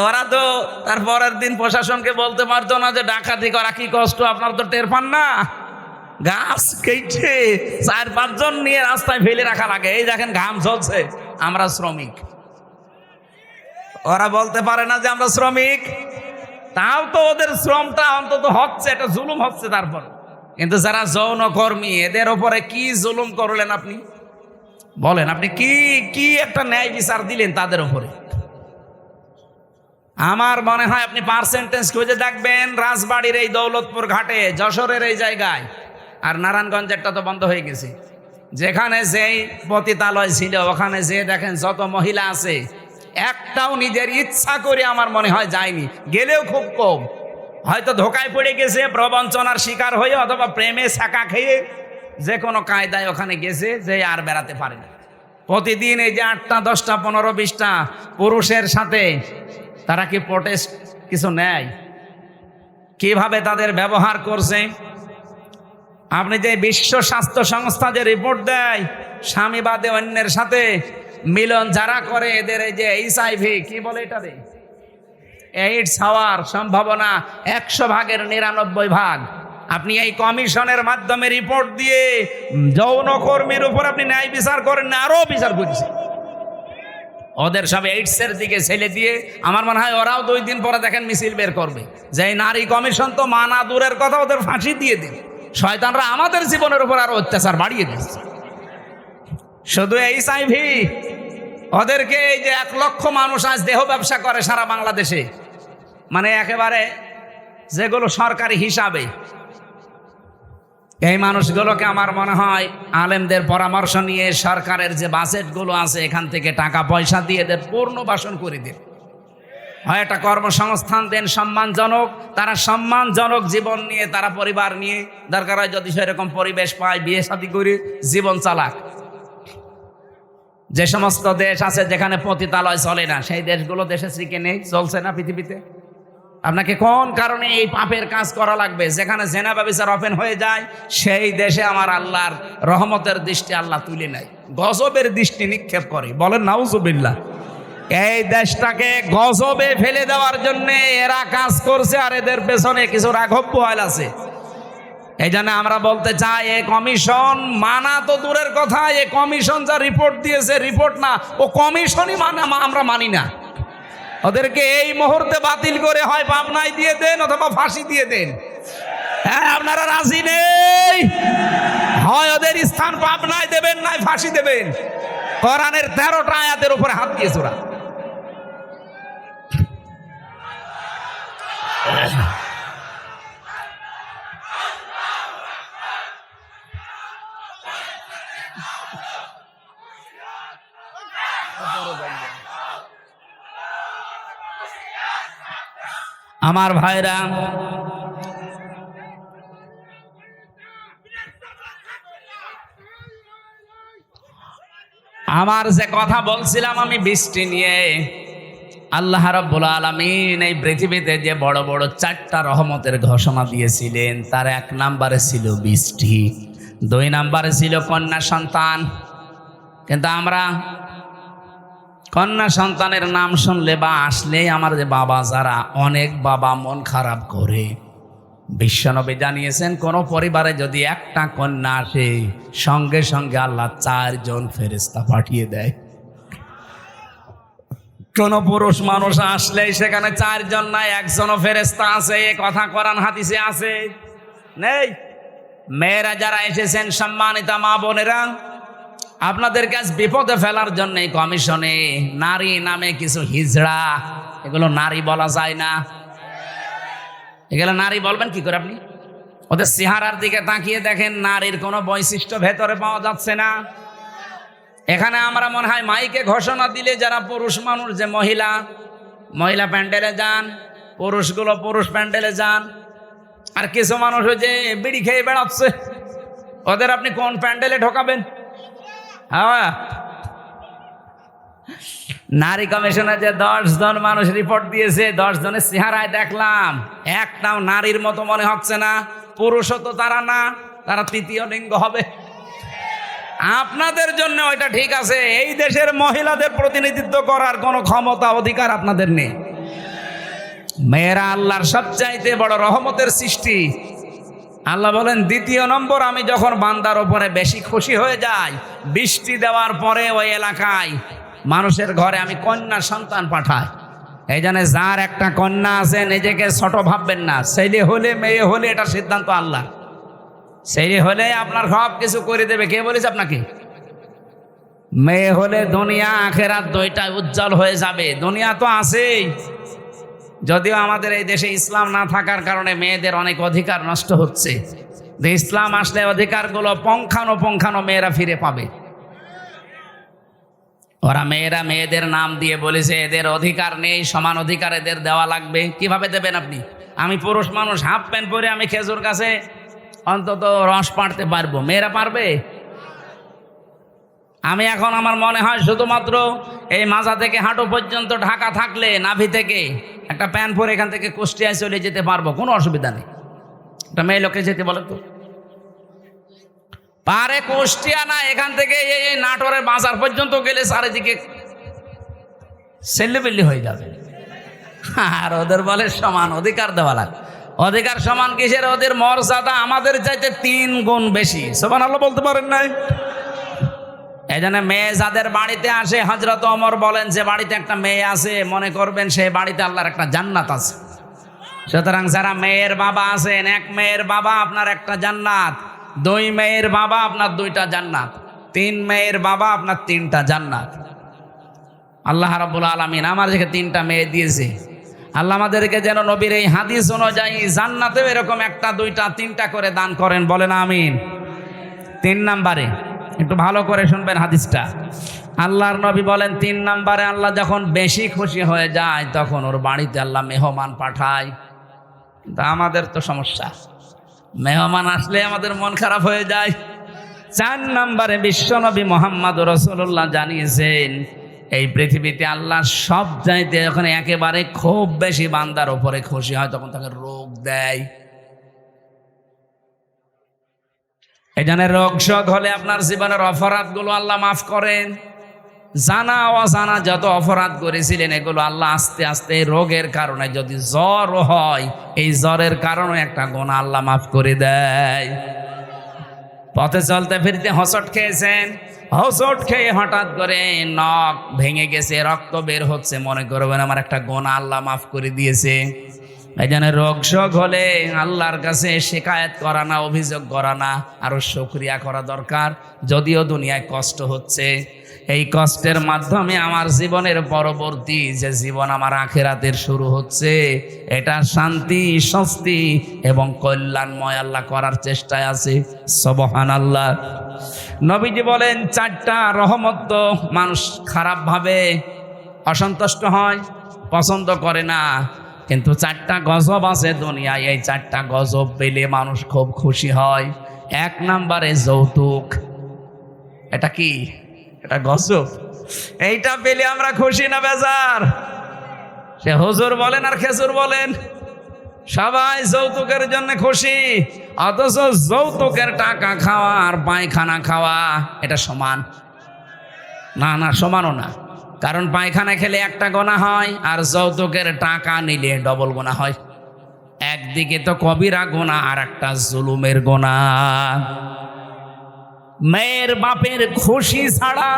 ওরা তো তার পরের দিন প্রশাসনকে বলতে পারতো না যে ডাকাতি করা কি কষ্ট, আপনার তো টের পান না? গাছ কেটে 4-5 জন নিয়ে রাস্তায় ফেলে রাখা লাগে। এই দেখেন ঘাম ঝরছে, আমরা শ্রমিক। ওরা বলতে পারে না যে আমরা শ্রমিক, তাও তো ওদের শ্রমটা অন্তত হচ্ছে, এটা জুলুম হচ্ছে। তারপর কিন্তু যারা যৌন কর্মী এদের ওপরে কি জুলুম করলেন আপনি? বলেন, আপনি কি একটা ন্যায় বিচার দিলেন তাদের উপরে? আমার মনে হয় আপনি পার্সেন্টেজ খুঁজে দেখবেন, রাজবাড়ির এই দৌলতপুর ঘাটে, যশোরের এই জায়গায়, আর নারায়ণগঞ্জেরটা তো বন্ধ হয়ে গেছে, যেখানে যেই পতিতালয় ছিল ওখানে যে দেখেন যত মহিলা আছে, একটাও নিজের ইচ্ছা করে আমার মনে হয় যায়নি, গেলেও খুব কম। হয়তো ধোকায় পড়ে গেছে, প্রবঞ্চনার শিকার হয়ে, অথবা প্রেমে ছাকা খেয়ে যে কোনো কায়দায় ওখানে গেছে, যে আর বেড়াতে পারে না। প্রতিদিন এই যে 8টা 10টা 15 20টা পুরুষের সাথে তারা কি প্রোটেস্ট কিছু নেয়? কিভাবে তাদের ব্যবহার করছে? আপনি যে বিশ্ব স্বাস্থ্য সংস্থা যে রিপোর্ট দেয়, স্বামী বাদে অন্যের সাথে মিলন যারা করে এদের এই যে HIV কি বলে এটারে, এইডস হওয়ার সম্ভাবনা 100 ভাগের 99 ভাগ। আপনি এই কমিশনের মাধ্যমে রিপোর্ট দিয়ে যৌনকর্মীর উপর আপনি ন্যায় বিচার করেন না, আরো বিচার করছেন। ওদের সব এইডসের দিকে ছেলে দিয়ে আমার মনে হয় ওরাও 2 দিন পরে দেখেন মিছিল বের করবে যে নারী কমিশন তো মানা দূরের কথা, ওদের ফাঁসি দিয়ে দিন। শয়তানরা আমাদের জীবনের উপর আরো অত্যাচার বাড়িয়ে দিচ্ছে। শুধু HIV ওদেরকে এই যে 1 লক্ষ মানুষ আজ দেহ ব্যবসা করে সারা বাংলাদেশে, মানে একেবারে যেগুলো সরকারি হিসাবে, এই মানুষগুলোকে আমার মনে হয় আলেমদের পরামর্শ নিয়ে সরকারের যে বাজেটগুলো আছে এখান থেকে টাকা পয়সা দিয়ে এদের পুনর্বাসন করে দেন, হয় একটা কর্মসংস্থান দেন সম্মানজনক, তারা সম্মানজনক জীবন নিয়ে তারা পরিবার নিয়ে দরকার হয় যদি সেরকম পরিবেশ পায় বিয়ে শাদী করে জীবন চালাক। যে সমস্ত দেশ আছে যেখানে পতিতালয় চলে না, সেই দেশগুলো দেশে শ্রীকে নেই, চলছে না পৃথিবীতে। আপনাকে কোন কারণে এই পাপের কাজ করা লাগবে? যেখানে জেনা ব্যভিচার ওপেন হয়ে যায় সেই দেশে আমার আল্লাহর রহমতের দৃষ্টি আল্লাহ তুলে নেয়, গজবের দৃষ্টি নিক্ষেপ করে। বলেন নাউজুবিল্লাহ। এই দেশটাকে গজবে ফেলে দেওয়ার জন্য এরা কাজ করছে, আর এদের পেছনে কিছু রাঘব বোয়াল আছে। এই জন্য আমরা বলতে চাই, এই কমিশন মানা তো দূরের কথা, এই কমিশন যা রিপোর্ট দিয়েছে রিপোর্ট না, ও কমিশনই আমরা মানি না। ওদেরকে এই মুহূর্তে বাতিল করে হয় পাবনায় দিয়ে দেন অথবা ফাঁসি দিয়ে দেন। হ্যাঁ, আপনারা রাজি নেই? হয় ওদের স্থান পাবনায় দেবেন, নয় ফাঁসি দেবেন। কোরআনের 13টা আয়াতের উপরে হাত দিয়েছে ওরা। আমার ভাইরা, আমার যে কথা বলছিলাম আমি বৃষ্টি নিয়ে, আল্লাহ রাব্বুল আলামিন এই পৃথিবীতে যে বড় বড় 4টা রহমতের ঘোষণা দিয়েছিলেন তার 1 নম্বরে ছিল বৃষ্টি, 2 নম্বরে ছিল কন্যা সন্তান। কিন্তু আমরা কন্যা সন্তানের নাম শুনলে বা আসলেই আমার যে বাবা যারা, অনেক বাবা মন খারাপ করে। বিশ্বনবী জানিয়েছেন কোন পরিবারে যদি একটা কন্যা আসে সঙ্গে সঙ্গে আল্লাহ 4 জন ফেরেশতা পাঠিয়ে দেয়। কোন পুরুষ মানুষ আসলেই সেখানে 4 জন নাই, 1 জনও ফেরেশতা আছে। এ কথা কোরআন হাদিসে আছে নেই? মেয়েরা যারা এসেছেন, সম্মানিতা মা বোনেরা, আপনাদের কাছে বিপদে ফেলার জন্য এই কমিশনে নারী নামে কিছু হিজড়া, এগুলো নারী বলা যায় না। এগুলো নারী বলবেন কি করে আপনি? ওদের চেহারার দিকে তাকিয়ে দেখেন, নারীর কোনো বৈশিষ্ট্য ভেতরে পাওয়া যাচ্ছে না। এখানে আমরা মনে হয় মাইকে ঘোষণা দিলে যারা পুরুষ মানুষ, যে মহিলা মহিলা প্যান্ডেলে যান, পুরুষগুলো পুরুষ প্যান্ডেলে যান, আর কিছু মানুষ ওই যে বিড়ি খেয়ে বেড়াচ্ছে, ওদের আপনি কোন প্যান্ডেলে ঢোকাবেন? হ্যাঁ, নারী কমিশনে যে 10 জন মানুষ রিপোর্ট দিয়েছে, 10 জনের চেহারায় দেখলাম একটাও নারীর মতো মনে হচ্ছে না। পুরুষও তো তারা না, তারা তৃতীয় লিঙ্গ হবে। আপনাদের জন্য ওইটা ঠিক আছে, এই দেশের মহিলাদের প্রতিনিধিত্ব করার কোনো ক্ষমতা অধিকার আপনাদের নেই। মেয়েরা আল্লাহর সবচাইতে বড় রহমতের সৃষ্টি। আল্লাহ বলেন, 2 নম্বর, আমি যখন বান্দার ওপরে বেশি খুশি হয়ে যাই, বৃষ্টি দেওয়ার পরে ওই এলাকায় মানুষের ঘরে আমি কন্যা সন্তান পাঠাই। এই জন্য যার একটা কন্যা আছে নিজেকে ছোট ভাববেন না। ছেলে হলে মেয়ে হলে এটা সিদ্ধান্ত আল্লাহ। ছেলে হলে আপনার সব কিছু করে দেবে, কে বলেছে আপনাকে? মেয়ে হলে দুনিয়া আখেরাত 2টাই উজ্জ্বল হয়ে যাবে। দুনিয়া তো আছেই, যদিও আমাদের এই দেশে ইসলাম না থাকার কারণে মেয়েদের অনেক অধিকার নষ্ট হচ্ছে। ইসলাম আসলে অধিকারগুলো পঙ্খানো মেয়েরা ফিরে পাবে। ওরা মেয়েরা মেয়েদের নাম দিয়ে বলেছে এদের অধিকার নেই, সমান অধিকার এদের দেওয়া লাগবে। কিভাবে দেবেন আপনি? আমি পুরুষ মানুষ, হাফ প্যান্ট পরে আমি খেজুর গাছে অন্তত রস পাড়তে পারবো, মেয়েরা পারবে? আমি এখন আমার মনে হয় শুধুমাত্র এই মাজা থেকে হাঁটু পর্যন্ত ঢাকা থাকলে নাভি থেকে একটা প্যান্ট পরে এখান থেকে কুষ্টিয়ায় চলে যেতে পারবো, কোনো অসুবিধা নেই। একটা মেয়ে লোকে যেতে বলে তো পারে? কুষ্টিয়া না, এখান থেকে এই নাটোরের বাজার পর্যন্ত গেলে চারিদিকে সেল্লিবিল্লি হয়ে যাবে। আর ওদের বলে সমান অধিকার দেওয়া লাগে। অধিকার সমান কিসের? ওদের মর্যাদা আমাদের চাইতে 3 গুণ বেশি। সুবহানাল্লাহ বলতে পারেন নাই? এই জন্য মেয়ে যাদের বাড়িতে আসে, হযরত ওমর বলেন, যে বাড়িতে একটা মেয়ে আছে মনে করবেন সেই বাড়িতে আল্লাহর একটা জান্নাত আছে। সুতরাং যারা মেয়ের বাবা আছেন, 1 মেয়ের বাবা আপনার একটা জান্নাত, 2 মেয়ের বাবা আপনার 2টা জান্নাত, 3 মেয়ের বাবা আপনার 3টা জান্নাত। আল্লাহ রাব্বুল আলামিন আমাদেরকে 3টা মেয়ে দিয়েছে। আল্লাহ আমাদেরকে যেন নবীর এই হাদিস অনুযায়ী জান্নাতেও এরকম 1টা 2টা 3টা করে দান করেন, বলেন আমিন। 3 নম্বরে একটু ভালো করে শুনবেন হাদিসটা। আল্লাহর নবী বলেন 3 নম্বরে আল্লাহ যখন বেশি খুশি হয়ে যায় তখন ওর বাড়িতে আল্লাহ মেহমান পাঠায়। কিন্তু আমাদের তো সমস্যা, মেহমান আসলে আমাদের মন খারাপ হয়ে যায়। 4 নম্বরে বিশ্বনবী মুহাম্মদ রাসূলুল্লাহ জানিয়েছেন এই পৃথিবীতে আল্লাহ সব চাইতে যখন একেবারে খুব বেশি বান্দার উপরে খুশি হয় তখন তাকে রোগ দেয়। এই জন্য রোগ শোক হলে আপনার জীবনের অপরাধগুলো আল্লাহ মাফ করেন। জানা অজানা যত অপরাধ করেছিলেন এগুলো আল্লাহ আস্তে আস্তে রোগের কারণে, যদি জ্বর হয় এই জ্বরের কারণে একটা গুনাহ আল্লাহ মাফ করে দেয়। পথে চলতে ফিরতে হোঁচট খেয়েছেন, হোঁচট খেয়ে হঠাৎ করে নখ ভেঙে গেছে, রক্ত বের হচ্ছে, মনে করবেন আমার একটা গুনাহ আল্লাহ মাফ করে দিয়েছে। এই জন্য রোগ শোক হলে আল্লাহর কাছে শিকায়েত করা না, অভিযোগ করা না, আরো শুকরিয়া করা দরকার। যদিও দুনিয়ায় কষ্ট হচ্ছে, এই কষ্টের মাধ্যমে আমার জীবনের পরবর্তী যে জীবন আমার আখিরাতের শুরু হচ্ছে এটা শান্তি, স্বস্তি এবং কল্যাণময় আল্লাহ করার চেষ্টায় আছে। সুবহানাল্লাহ। নবীজি বলেন 4টা রহমত তো মানুষ খারাপভাবে অসন্তুষ্ট হয়, পছন্দ করে না, কিন্তু 4টা গজব আছে দুনিয়ায়, এই 4টা গজব পেলে মানুষ খুব খুশি হয়। 1 নম্বরে যৌতুক। এটা কি? এটা গজব। এইটা পেলে আমরা খুশি না বেজার? সে হুজুর বলেন আর খেজুর বলেন, সবাই যৌতুকের জন্য খুশি, অথচ যৌতুকের টাকা খাওয়া আর পায়খানা খাওয়া এটা সমান না? না, সমানও না। কারণ পায়খানা খেলে একটা গুনাহ হয় আর যৌতুকের টাকা নিলে ডবল গুনাহ হয়। একদিকে তো কবিরা গুনাহ আর একটা জুলুমের গুনাহ। মেয়ের বাপের খুশি ছাড়া,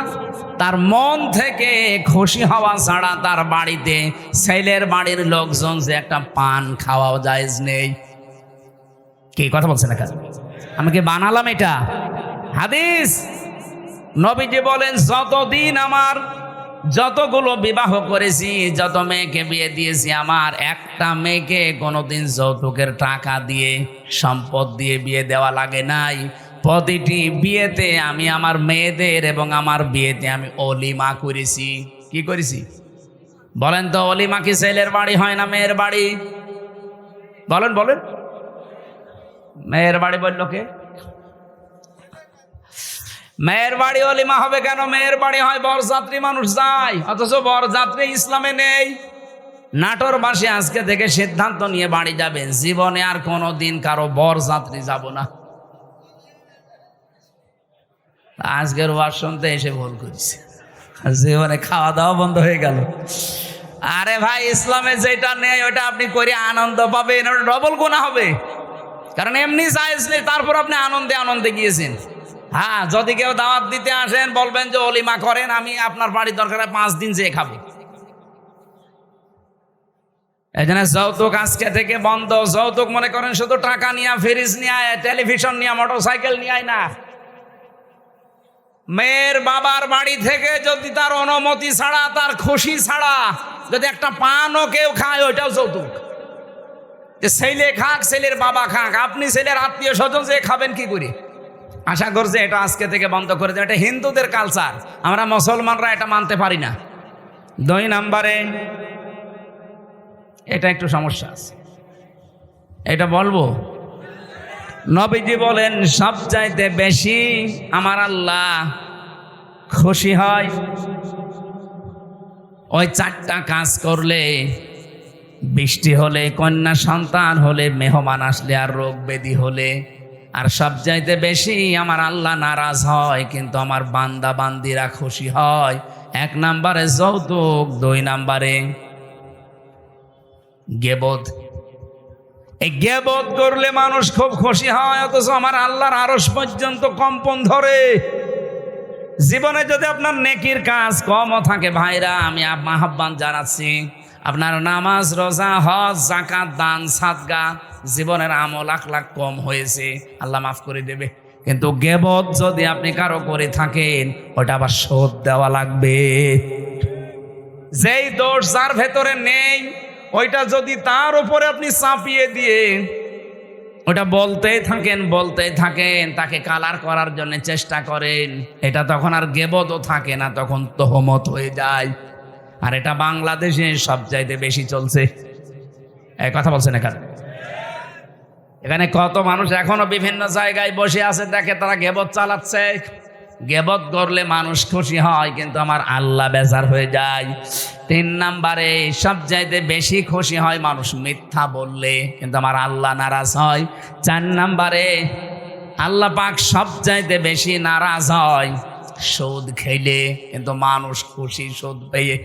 তার মন থেকে খুশি হওয়া ছাড়া তার বাড়িতে ছেলের বাড়ির লোকজন যে একটা পান খাওয়াও জায়েজ নেই। কি কথা বলছেন না? আমি কি বানালাম এটা? হাদিস। নবীজি বলেন যতদিন আমার যতগুলো বিবাহ করেছি, যত মেয়েকে বিয়ে দিয়েছি, আমার একটা মেয়েকে কোনোদিন যৌতুকের টাকা দিয়ে, সম্পদ দিয়ে বিয়ে দেওয়া লাগে নাই। প্রতিটি বিয়েতে আমি আমার মেয়েদের এবং আমার বিয়েতে আমি অলিমা করেছি। কি করেছি বলেন তো? অলিমা কি ছেলের বাড়ি হয় না মেয়ের বাড়ি? বলেন বলেন। মেয়ের বাড়ি বললো কে? মেয়ের বাড়ি অলিমা হবে কেন? মেয়ের বাড়ি হয় বরযাত্রী মানুষ যায়, অথচ বরযাত্রী ইসলামে নেই। নাটোরবাসী আজকে থেকে সিদ্ধান্ত নিয়ে বাড়ি যাবেন, জীবনে আর কোনোদিন কারো বরযাত্রী যাব না। আজকের ওয়াজ শুনতে এসে ভুল করেছে, জীবনে খাওয়া দাওয়া বন্ধ হয়ে গেল। আরে ভাই, ইসলামে যেটা নেই ওটা আপনি করে আনন্দ পাবেন, ওটা ডবল গুনাহ হবে। কারণ এমনি জায়েজ নেই, তারপর আপনি আনন্দে আনন্দে গিয়েছেন। হ্যাঁ, যদি কেউ দাওয়াত দিতে আসেন বলবেন যে অলিমা করেন, আমি আপনার বাড়ির দরকার 5 দিন যেয়ে খাবো। এই জন্য যৌতুক আজকে থেকে বন্ধ। যৌতুক মনে করেন শুধু টাকা নিয়ে, ফ্রিজ নিয়ে, টেলিভিশন নিয়ে, মোটরসাইকেল নিয়ে না। মেয়ের বাবার বাড়ি থেকে যদি তার অনুমতি ছাড়া, তার খুশি ছাড়া যদি একটা পানও কেউ খায়, ওইটাও যৌতুক। যে ছেলে খাক, ছেলের বাবা খাক, আপনি ছেলের আত্মীয় স্বজন যে খাবেন কি করে? আশা করছে এটা আজকে থেকে বন্ধ করে দেবে। এটা হিন্দুদের কালচার, আমরা মুসলমানরা এটা মানতে পারি না। 2 নম্বরে এটা একটু সমস্যা আছে, এটা বলবো। নবীজি বলেন সবচাইতে বেশি আমার আল্লাহ খুশি হয় ওই 4টা কাজ করলে: বৃষ্টি হলে, কন্যা সন্তান হলে, মেহমান আসলে, আর রোগ ব্যাধি হলে। আর সবচাইতে বেশি আমার আল্লাহ নারাজ হয় কিন্তু আমার বান্দা বান্দিরা খুশি হয়। 1 নম্বরে যৌতুক, 2 নম্বরে গীবত। এই গীবত করলে মানুষ খুব খুশি হয়, অথচ আমার আল্লাহর আরশ পর্যন্ত কম্পন ধরে। জীবনে যদি আপনার নেকির কাজ কমও থাকে ভাইরা, আমি আহ্বান জানাচ্ছি, আপনার নামাজ, রোজা, হজ, যাকাত, দান, সাদকা, জীবনের আমল আখলাক কম হয়েছে, আল্লাহ মাফ করে দেবে। কিন্তু গীবত যদি আপনি কারো করে থাকেন, ওটা আবার শোধ দেওয়া লাগবে। যেই দোষ যার ভেতরে নেই ওইটা যদি তার উপরে আপনি চাপিয়ে দিয়ে ওটা বলতেই থাকেন, তাকে কালার করার জন্য চেষ্টা করেন, এটা তখন আর গেবতও থাকে না, তখন তহমত হয়ে যায়। আর এটা বাংলাদেশে সব চাইতে বেশি চলছে। এই কথা বলছেন এখানে কত মানুষ এখনো বিভিন্ন জায়গায় বসে আছে, দেখে তারা গেবত চালাচ্ছে। গেবত করলে মানুষ খুশি হয়, কিন্তু আমার আল্লাহ বেজার হয়ে যায়। 3 নম্বরে সব চাইতে বেশি খুশি হয় মানুষ মিথ্যা বললে, কিন্তু আমার আল্লাহ নারাজ হয়। 4 নম্বরে আল্লাহ পাক সব চাইতে বেশি নারাজ হয় সুদ খেলে, কিন্তু মানুষ খুশি সুদ পেয়ে।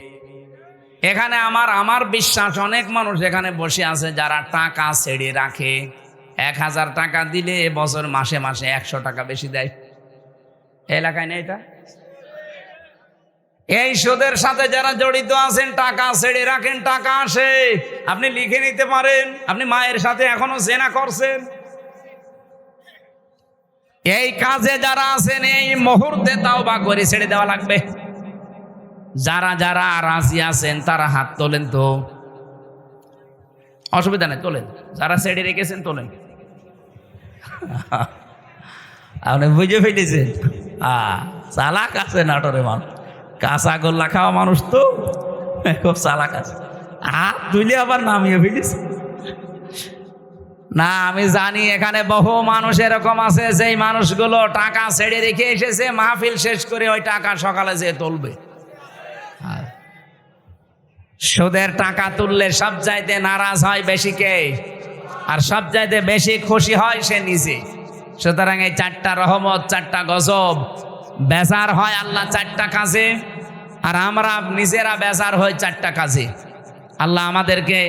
এখানে আমার বিশ্বাস অনেক মানুষ এখানে বসে আছে যারা টাকা ছেড়ে রাখে। 1000 টাকা দিলে বছর মাসে মাসে 100 টাকা বেশি দেয়। এলাকায় নেই এটা? এই সুদের সাথে যারা জড়িত আছেন, টাকা ছেড়ে রাখেন, টাকা আসে, আপনি লিখে নিতে পারেন আপনি মায়ের সাথে এখনো জেনা করছেন। এই কাজে যারা আছেন এই মুহূর্তে তাওবা করে ছেড়ে দেওয়া লাগবে। যারা যারা রাজি আছেন তারা হাত তোলেন তো, অসুবিধা নেই, তোলেন। যারা ছেড়ে রেখেছেন তোলেন। আপনি বুঝে ফেলেছেন? চালাক আছে নাটোরে মানুষ, কাঁচা গোল্লা খাওয়া মানুষ তো খুব চালাক আছে। হাত তুলে আবার নামিয়ে ফেলেছে। না, আমি জানি এখানে বহু মানুষ এরকম আছে, যেই মানুষগুলো টাকা ছেড়ে রেখে এসেছে, মাহফিল শেষ করে ওই টাকা সকালে যেয়ে তুলবে। সুদের টাকা তুললে সব চাইতে নারাজ হয় বেশি কে? আর সব চাইতে বেশি খুশি হয় সে নিজে। সুতরাং এই 4টা রহমত, 4টা গজব, বেজার হয় আল্লাহ 4টা কাজে, আর আমরা নিজেরা বেজার হই 4টা কাজে। আল্লাহ আমাদেরকে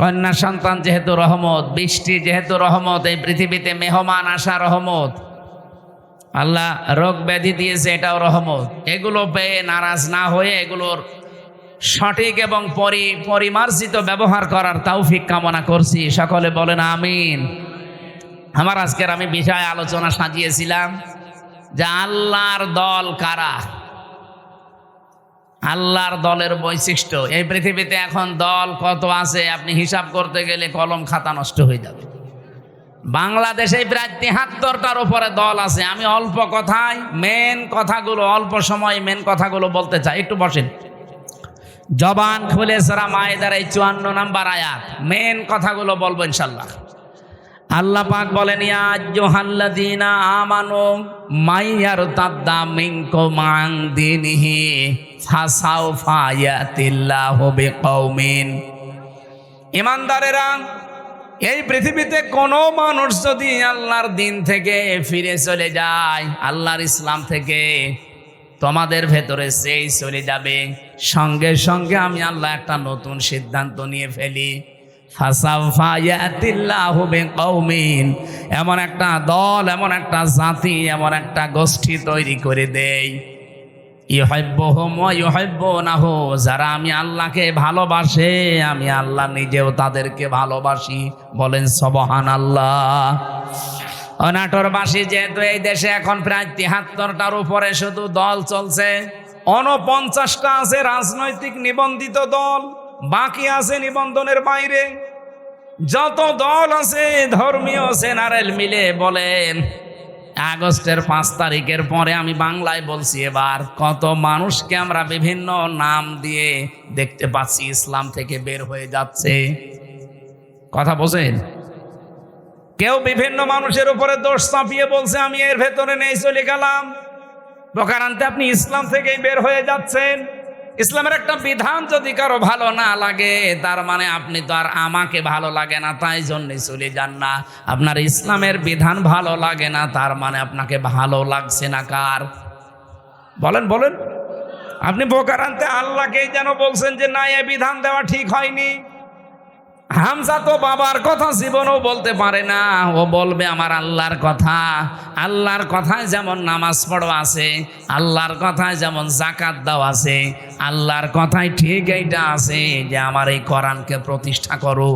কন্যা সন্তান যেহেতু রহমত, বৃষ্টি যেহেতু রহমত, এই পৃথিবীতে মেহমান আসা রহমত, আল্লাহ রোগ ব্যাধি দিয়েছে এটাও রহমত। এগুলো পেয়ে নারাজ না হয়ে এগুলোর সঠিক এবং পরিমার্জিত ব্যবহার করার তৌফিক কামনা করছি। সকলে বলেন আমিন। আমার আজকের আমি বিষয় আলোচনা সাজিয়েছিলাম যে আল্লাহর দল কারা, আল্লাহর দলের বৈশিষ্ট্য। এই পৃথিবীতে এখন দল কত আছে আপনি হিসাব করতে গেলে কলম খাতা নষ্ট হয়ে যাবে। বাংলাদেশে প্রায় 73টার উপরে দল আছে। আমি অল্প কথায় মেন কথাগুলো, অল্প সময় মেন কথাগুলো বলতে চাই। একটু বসেন, জবান খুলে সূরা মায়েদার এই 54 নম্বর আয়াত, মেন কথাগুলো বলবো ইনশাআল্লাহ। আল্লাহ পাক বলেন, ইয়া আইয়ুহাল্লাযীনা আমানু মাইয়ারতাদ্দা মিনকুম আন দীনিহি ফাসাউফা ইয়াতিল্লাহু বিকওমিন। ঈমানদারেরা, এই পৃথিবীতে কোনো মানুষ যদি আল্লাহর দিন থেকে ফিরে চলে যায়, আল্লাহর ইসলাম থেকে, তোমাদের ভেতরে সেই চলে যাবে, সঙ্গে সঙ্গে আমি আল্লাহ একটা নতুন সিদ্ধান্ত নিয়ে ফেলি। ফাসাউফা ইয়াতিল্লাহু বিকওমিন, এমন একটা দল, এমন একটা জাতি, এমন একটা গোষ্ঠী তৈরি করে দেই, ইউহিব্বুহুম ওয়া ইউহিব্বুনাহু, যারা আমি আল্লাহকে ভালোবাসে, আমি আল্লাহ নিজেও তাদেরকে ভালোবাসি। বলেন সুবহানাল্লাহ। নাটোরবাসী যেহেতু এই দেশে এখন প্রায় 73টার উপরে শুধু দল চলছে, 49টা আছে রাজনৈতিক নিবন্ধিত দল, বাকি আছে নিবন্ধনের বাইরে। যত দল আছে ধর্মীয় জেনারেল মিলে বলেন, আগস্টের 5 তারিখের পরে আমি বাংলায় বলছি, এবার কত মানুষকে আমরা বিভিন্ন নাম দিয়ে দেখতে পাচ্ছি ইসলাম থেকে বের হয়ে যাচ্ছে। কথা বোঝেন? কেউ বিভিন্ন মানুষের উপরে দোষ চাপিয়ে বলছে আমি এর ভেতরে নেই, চলে গেলাম। প্রকারান্তে আপনি ইসলাম থেকেই বের হয়ে যাচ্ছেন। ইসলামের একটা বিধান যদি কারো ভালো না লাগে, তার মানে আপনি তো আর আমাকে ভালো লাগে না তাই জন্যে চলে যান না। আপনার ইসলামের বিধান ভালো লাগে না, তার মানে আপনাকে ভালো লাগছে না কার? বলেন বলেন। আপনি প্রকারান্তে আল্লাহকেই যেন বলছেন যে না, এ বিধান দেওয়া ঠিক হয়নি। হামজা তো বাবার কথা জীবনেও বলতে পারে না, ও বলবে আমার আল্লাহর কথা। আল্লাহর কথায় যেমন নামাজ পড়ো আছে, আল্লাহর কথায় যেমন যাকাত দাও আছে, আল্লাহর কথায় ঠিক এইটা আছে যে আমার এই কোরআনকে প্রতিষ্ঠা করো।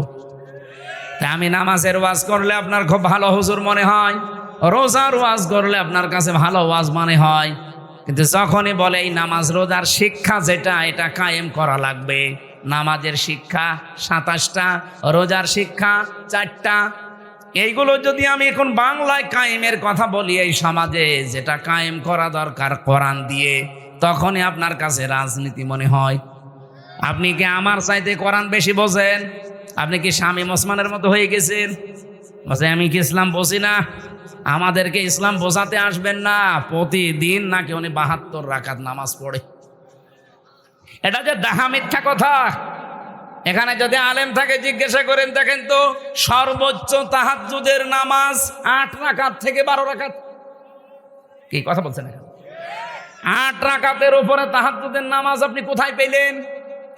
তাই আমি নামাজের ওয়াজ করলে আপনার খুব ভালো হুজুর মনে হয়, রোজার ওয়াজ করলে আপনার কাছে ভালো ওয়াজ মনে হয়, কিন্তু যখনই বলে এই নামাজ রোজার শিক্ষা যেটা, এটা কায়েম করা লাগবে। নামাজের শিক্ষা 27টা, রোজার শিক্ষা 4টা। এইগুলো যদি আমি এখন বাংলায় কায়েমের কথা বলি এই সমাজে, যেটা কায়েম করা দরকার কোরআন দিয়ে, তখনই আপনার কাছে রাজনীতি মনে হয়। আপনি কি আমার চাইতে কোরআন বেশি বোঝেন? আপনি কি শামীম ওসমানের মতো হয়ে গেছেন? আমি কি ইসলাম বুঝি না? আমাদেরকে ইসলাম বোঝাতে আসবেন না। প্রতিদিন নাকি উনি 72 রাকাত নামাজ পড়ে। এটা যে ডাহা মিথ্যা কথা। এখানে যদি আলেম থাকে জিজ্ঞাসা করেন, দেখেন তো সর্বোচ্চ তাহাজ্জুদের নামাজ 8 রাকাত থেকে 12 রাকাত। কি কথা বলছেন? 8 রাকাতের উপরে তাহাজ্জুদের নামাজ আপনি কোথায় পেলেন?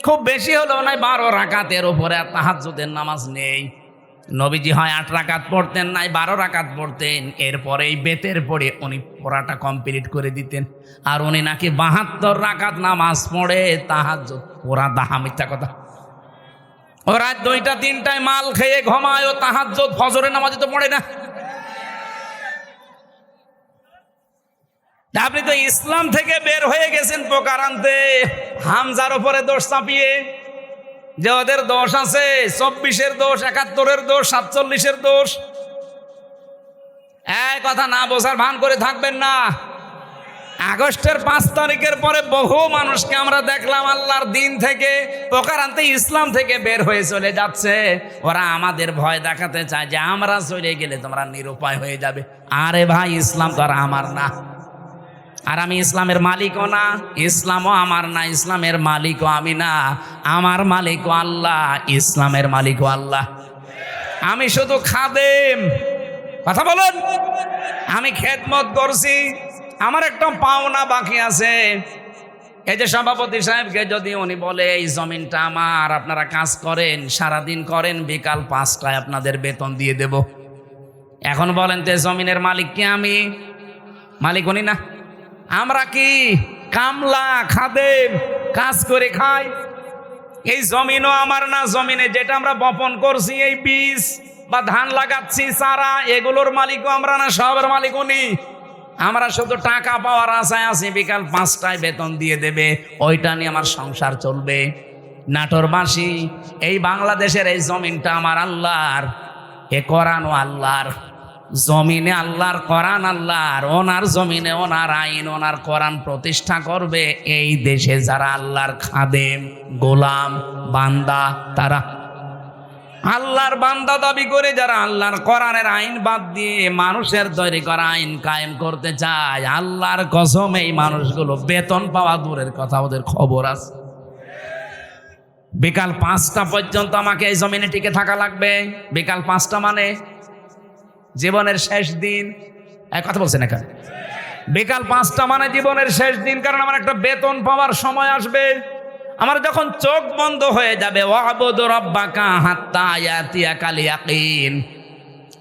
খুব বেশি হলেও নাই 12 রাকাতের উপরে তাহাজ্জুদের নামাজ নেই। নবীজি হয় 8 রাকাত পড়তেন, নাই 12 রাকাত পড়তেন। এরপরে এই বেতের পড়ে উনি পড়াটা কমপ্লিট করে দিতেন। আর উনি নাকি 72 রাকাত নামাজ পড়ে তাহাজ্জুদ। ওরা দাহা মিথ্যা কথা। ওরা 2টা 3টায় মাল খেয়ে ঘুমায়, ও তাহাজ্জুদ ফজরের নামাজে তো পড়ে না। আপনি তো ইসলাম থেকে বের হয়ে গেছেন প্রকার আনতে, হামজার উপরে দোষ চাপিয়ে, যে ওদের দোষ আছে, 24-এর দোষ, 71-এর দোষ, 47-এর দোষ। এই কথা না বোঝার ভান করে থাকবেন না। আগস্টের 5 তারিখের পরে বহু মানুষকে আমরা দেখলাম আল্লাহর দিন থেকে, প্রকার আনতে ইসলাম থেকে বের হয়ে চলে যাচ্ছে। ওরা আমাদের ভয় দেখাতে চায় যে আমরা চলে গেলে তোমরা নিরুপায় হয়ে যাবে। আরে ভাই, ইসলাম তো আর আমার না, আর আমি ইসলামের মালিকও না। ইসলামও আমার না, ইসলামের মালিকও আমি না। আমার মালিকও আল্লাহ, ইসলামের মালিকও আল্লাহ। আমি শুধু খাদেম। কথা বলুন। আমি খেদমত করছি, আমার একটা পাওনা বাকি আছে। এই যে সভাপতি সাহেবকে যদি উনি বলে এই জমিনটা আমার, আপনারা কাজ করেন, সারাদিন করেন, বিকাল 5টায় আপনাদের বেতন দিয়ে দেব। এখন বলেন তো জমিনের মালিক কি আমি? মালিক উনি না। আমরা কি কামলা, খাদেম, কাজ করে খাই। এই জমিনও আমার না। জমিনে যেটা আমরা বপন করছি, এই বীজ বা ধান লাগাচ্ছি, চারা, এগুলোর মালিকও আমরা না, সবের মালিক উনি। আমরা শুধু টাকা পাওয়ার আশায় আছি, বিকাল 5টায় বেতন দিয়ে দেবে, ওইটা নিয়ে আমার সংসার চলবে। নাটোরবাসী, এই বাংলাদেশের এই জমিনটা আমার আল্লাহর, এ কোরআনও আল্লাহর। জমিনে আল্লাহর, কোরআন আল্লাহর। ওনার জমিনে ওনার আইন, ওনার কোরআন প্রতিষ্ঠা করবে এই দেশে যারা আল্লাহর খাদেম, গোলাম, বান্দা। তারা আল্লাহর বান্দা দাবি করে যারা আল্লাহর কোরআনের আইন বাদ দিয়ে মানুষের তৈরি করা আইন কায়েম করতে চায়, আল্লাহর কসম এই মানুষগুলো বেতন পাওয়া দূরের কথা, ওদের খবর আছে। বিকাল 5টা পর্যন্ত আমাকে এই জমিনে টিকে থাকা লাগবে। বিকাল 5টা মানে জীবনের শেষ দিন। এক কথা বলছেন এখানে, বিকাল 5টা মানে জীবনের শেষ দিন। কারণ আমার একটা বেতন পাওয়ার সময় আসবে। আমার যখন চোখ বন্ধ হয়ে যাবে, ওয়াবুদু রাব্বাকা হাত্তা ইয়াতিয়াকাল ইয়াকিন,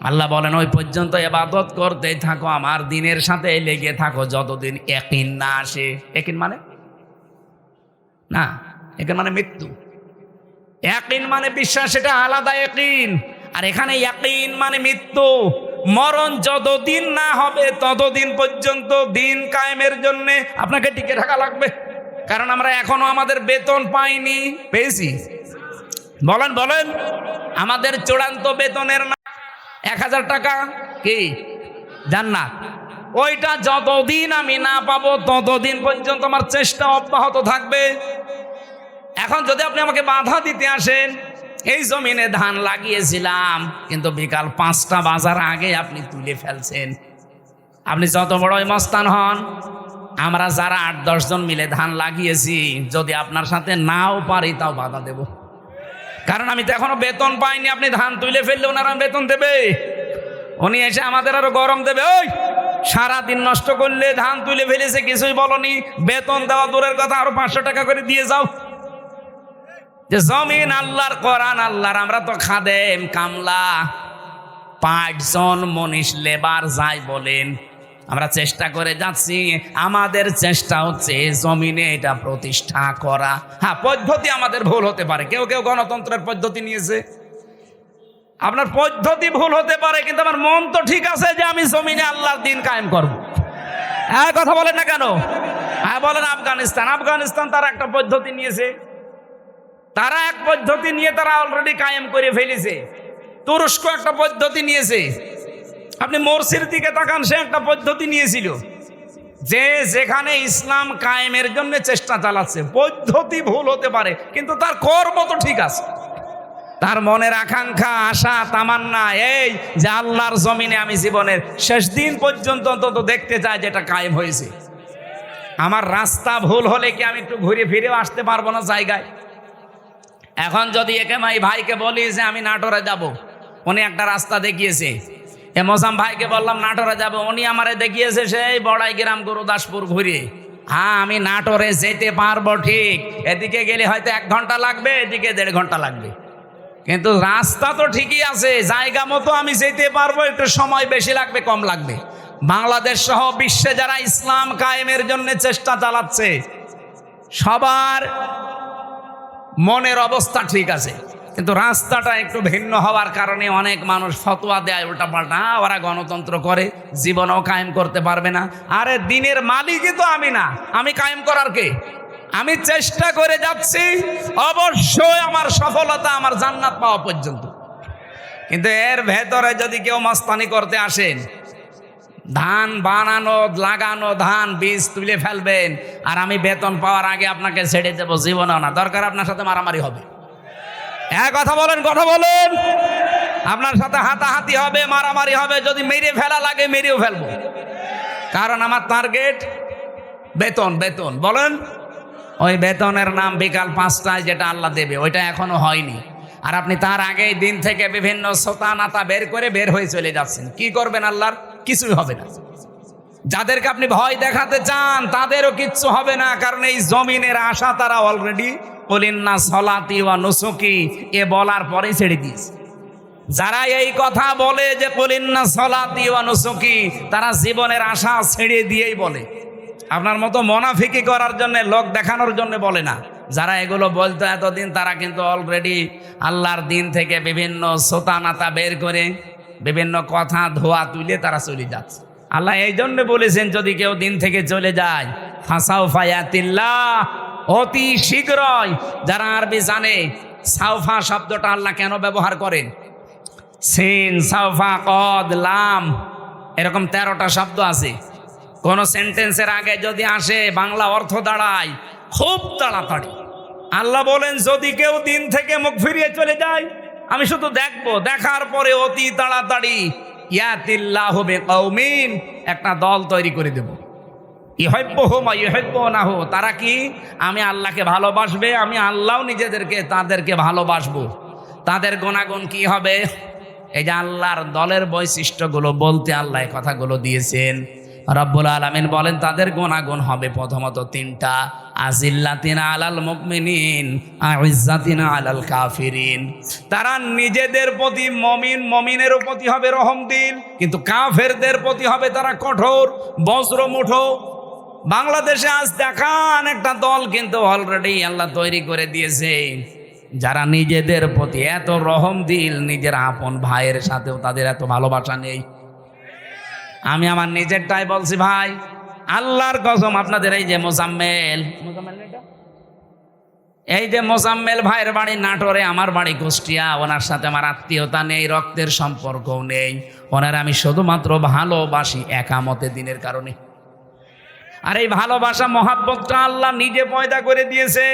আল্লাহ বলেন ওই পর্যন্ত ইবাদত করতেই থাকো, আমার দিনের সাথে লেগে থাকো যতদিন ইয়াকিন না আসে। ইয়াকিন মানে না, ইয়াকিন মানে মৃত্যু। ইয়াকিন মানে বিশ্বাস, এটা আলাদা ইয়াকিন। আর এখানে ইয়াকিন মানে মৃত্যু। মরণ যতদিন না হবে ততদিন পর্যন্ত দিন কায়েমের জন্য আপনাকে টিকে থাকা লাগবে। কারণ আমরা এখনো আমাদের বেতন পাইনি। পেয়েছি? বলেন বলেন। আমাদের চূড়ান্ত বেতনের না 1000 টাকা কি জান্নাত। ওইটা যতদিন আমি না পাবো ততদিন পর্যন্ত আমার চেষ্টা অব্যাহত থাকবে। এখন যদি আপনি আমাকে বাধা দিতে আসেন, এই জমিনে ধান লাগিয়েছিলাম কিন্তু বিকাল 5টা বাজার আগে আপনি তুলে ফেলছেন, আপনি যত বড়ই মস্তান হন, আমরা যারা 8-10 জন মিলে ধান লাগিয়েছি, যদি আপনার সাথে নাও পারি তাও বাধা দেব। কারণ আমি তো এখনো বেতন পাইনি। আপনি ধান তুলে ফেললে ওনারা বেতন দেবে। উনি এসে আমাদের আরো গরম দেবে। ওই সারাদিন নষ্ট করলে, ধান তুলে ফেলেছে, কিছুই বলনি, বেতন দেওয়া দূরের কথা, আরো 500 টাকা করে দিয়ে যাও। যে জমিন আল্লাহর, কোরআন আল্লাহর, আমরা তো খাদেম, কামলা, 5 জন মনীষ, লেবার যাই বলেন, আমরা চেষ্টা করে যাচ্ছি। আমাদের চেষ্টা হচ্ছে জমিনে এটা প্রতিষ্ঠা করা। হ্যাঁ, পদ্ধতি আমাদের ভুল হতে পারে। কেউ কেউ গণতন্ত্রের পদ্ধতি নিয়েছে, আপনার পদ্ধতি ভুল হতে পারে, কিন্তু আমার মন তো ঠিক আছে যে আমি জমিনে আল্লাহর দিন কায়েম করব। কথা বলেন না কেন? হ্যাঁ বলেন আফগানিস্তান, আফগানিস্তান তারা একটা পদ্ধতি নিয়েছে, তারা এক পদ্ধতি নিয়ে তারা অলরেডি কায়েম করে ফেলেছে। তুরস্ক একটা পদ্ধতি নিয়েছে, আপনি মোরসির দিকে তাকান, সে একটা পদ্ধতি নিয়েছিল যে যেখানে ইসলাম কায়েমের জন্য চেষ্টা চালাচ্ছে। পদ্ধতি ভুল হতে পারে কিন্তু তার কর্ম তো ঠিক আছে, তার মনের আকাঙ্ক্ষা, আশা, তামান্না এই যে আল্লাহর জমিনে আমি জীবনের শেষ দিন পর্যন্ত অন্তত দেখতে চাই যেটা কায়েম হয়েছে। আমার রাস্তা ভুল হলে কি আমি একটু ঘুরে ফিরেও আসতে পারবো না জায়গায়? এখন যদি একে ভাইকে বলি যে আমি নাটোরে যাব, উনি একটা রাস্তা দেখিয়েছে, এ মোসাম ভাইকে বললাম নাটোরে যাব, উনি আমারে দেখিয়েছে সেই বড়াই গ্রাম গুরুদাসপুর ঘুরে। হ্যাঁ আমি নাটোরে যেতে পারবো ঠিক, এদিকে গেলে হয়তো 1 ঘন্টা লাগবে, এদিকে 1.5 ঘন্টা লাগবে, কিন্তু রাস্তা তো ঠিকই আছে, জায়গা মতো আমি যেতে পারবো, একটু সময় বেশি লাগবে কম লাগবে। বাংলাদেশ সহ বিশ্বে যারা ইসলাম কায়েমের জন্য চেষ্টা চালাচ্ছে সবার মনের অবস্থা ঠিক আছে, কিন্তু রাস্তাটা একটু ভিন্ন হওয়ার কারণে অনেক মানুষ ফতোয়া দেয় উল্টাপাল্টা, ওরা গণতন্ত্র করে, জীবনও কায়েম করতে পারবে না। আরে দিনের মালিকই তো আমি না, আমি কায়েম করার কে? আমি চেষ্টা করে যাচ্ছি, অবশ্যই আমার সফলতা আমার জান্নাত পাওয়া পর্যন্ত। কিন্তু এর ভেতরে যদি কেউ মাস্তানি করতে আসেন, ধান বানানো লাগানো, ধান বীজ তুলে ফেলবেন, আর আমি বেতন পাওয়ার আগে আপনাকে ছেড়ে দেবো, জীবনও না, দরকার আপনার সাথে মারামারি হবে। কথা বলেন, কথা বলেন, আপনার সাথে হাতাহাতি হবে, মারামারি হবে, যদি মেরে ফেলা লাগে মেরেও ফেলবো, কারণ আমার টার্গেট বেতন। বেতন বলেন, ওই বেতনের নাম বিকাল 5টায় যেটা আল্লাহ দেবে, ওইটা এখনো হয়নি, আর আপনি তার আগেই দিন থেকে বিভিন্ন সোতা নাতা বের করে বের হয়ে চলে যাচ্ছেন। কি করবেন? আল্লাহর কিছুই হবে না। যাদেরকে আপনি ভয় দেখাতে চান তাদেরও কিচ্ছু হবে না, কারণ এই জমিনের আশা তারা অলরেডি কুলিন্না সলাতি ওয়া নুসুকি এ বলার পরেই ছেড়ে দিয়েছে। যারা এই কথা বলে যে কুলিন্না সলাতি ওয়া নুসুকি, তারা জীবনের আশা ছেড়ে দিয়েই বলে। আপনার মতো মুনাফিকি করার জন্য, লোক দেখানোর জন্য বলে না। যারা এগুলো বলতো এতদিন, তারা কিন্তু অলরেডি আল্লাহর দিন থেকে বিভিন্ন সোতা নাতা বের করে বিভিন্ন কথা ধোয়া তুলে তারা চলে যাচ্ছে। আল্লাহ এই জন্য বলেছেন যদি কেউ দিন থেকে চলে যায়, ফাসাউফা ইয়াতিল্লাহ, অতি শীঘ্রই। যারা আরবি জানে, সাউফা শব্দটা আল্লাহ কেন ব্যবহার করেন? সিন, সাউফা, কদ, লাম, এরকম 13টা শব্দ আছে। কোন সেন্টেন্সের আগে যদি আসে বাংলা অর্থ দাঁড়ায় খুব তাড়াতাড়ি। আল্লাহ বলেন যদি কেউ দিন থেকে মুখ ফিরিয়ে চলে যায়, আমি শুধু দেখবো, দেখার পরে অতি তাড়াতাড়ি ইয়াতিল্লাহু বিকৌমিন, একটা দল তৈরি করে দেব। ইউহিব্বুহুম ওয়া ইউহিব্বুনাহু, তারা কি? আমি আল্লাহকে ভালোবাসবে, আমি আল্লাহও তাদেরকে ভালোবাসবো। তাদের গুণাগুণ কি হবে? এই যে আল্লাহর দলের বৈশিষ্ট্যগুলো বলতে আল্লাহ কথাগুলো দিয়েছেন। রব্বুল আলামিন বলেন তাদের গুণাগুণ হবে প্রথমত 3টা, আজিল্লাতিনা আলাল মুমিনিন, আইজ্জাতিনা আলাল কাফিরিন। তারা নিজেদের প্রতি মমিনের প্রতি হবে রহমদিল, কিন্তু কাফেরদের প্রতি হবে তারা কঠোর, বজ্রমুঠো। বাংলাদেশে আজ দেখান একটা দল কিন্তু অলরেডি আল্লাহ তৈরি করে দিয়েছে, যারা নিজেদের প্রতি এত রহমদিল, নিজের আপন ভাইয়ের সাথেও তাদের এত ভালোবাসা নেই। আমি আমার নিজেরটাই বলছি ভাই, আল্লাহর কসম, আপনাদের এই যে মোজাম্মেল ভাইয়ের বাড়ি নাটোরে, আমার বাড়ি কুষ্টিয়া, ওনার সাথে আমার আত্মীয়তা নেই, রক্তের সম্পর্কও নেই। ওনার আমি শুধুমাত্র ভালোবাসি একামতে দিনের কারণে। আর এই ভালোবাসা মহাব্বতটা আল্লাহ নিজে পয়দা করে দিয়েছে।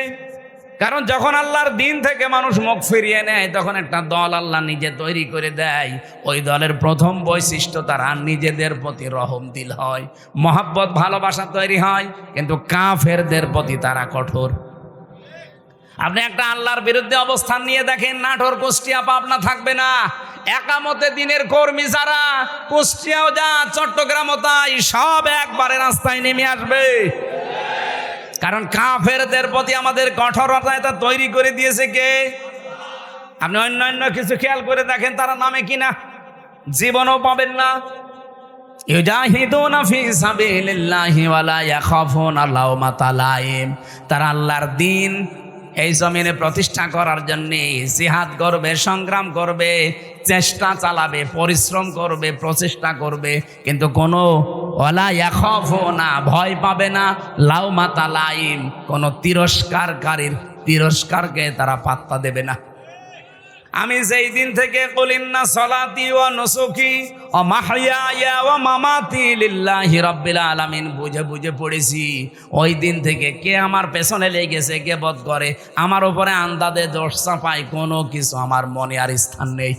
কারণ যখন আল্লাহর দিন থেকে মানুষ মুখ ফিরিয়ে নেয়, তখন একটা দল আল্লাহ নিজে তৈরি করে দেয়। ওই দলের প্রথম বৈশিষ্ট্য তারা নিজেদের প্রতি রহমদিল হয়, মহাব্বত ভালোবাসা তৈরি হয়, কিন্তু কাফেরদের প্রতি তারা কঠোর। আপনি একটা আল্লাহর বিরুদ্ধে অবস্থান নিয়ে দেখেন, নাটোর, কুষ্টিয়া, পাবনা থাকবে না। একামতে দিনের কর্মী যারা কুষ্টিয়াও যা, চট্টগ্রামও তাই, সব একবারে রাস্তায় নেমে আসবে। কারণ কাফেরদের প্রতি আমাদের কঠোরতা এটা তৈরি করে দিয়েছে কে? আপনি অন্যান্য কিছু খেয়াল করে দেখেন, তারা নামে কিনা জীবনও পাবেন না। ইউজাহিদুনা ফি সাবিলিল্লাহি ওয়া লা ইয়াখাফুনা লাওমাতা লাইম। তারা আল্লাহর দিন এই জমিনে প্রতিষ্ঠা করার জন্য জিহাদ করবে, সংগ্রাম করবে, চেষ্টা চালাবে, পরিশ্রম করবে, প্রচেষ্টা করবে, কিন্তু কোনো ওয়ালা ইয়াখাফুনা, ভয় পাবে না, লাউমাতা লাইম, কোন তিরস্কারকারীর তিরস্কারকে তারা পাত্তা দেবে না। আমি যেই দিন থেকে কুলিন্না সলাতি ওয়া নুসুকি ওয়া মাহইয়ায়া ওয়া মামাতি লিল্লাহি রাব্বিল আলামিন বুঝে বুঝে পড়েছি, ওই দিন থেকে কে আমার পেছনে লেগেছে, কে বদ করে, আমার উপরে আন্দাজে দোষ চাপায়, কোনো কিছু আমার মনে আর স্থান নেই।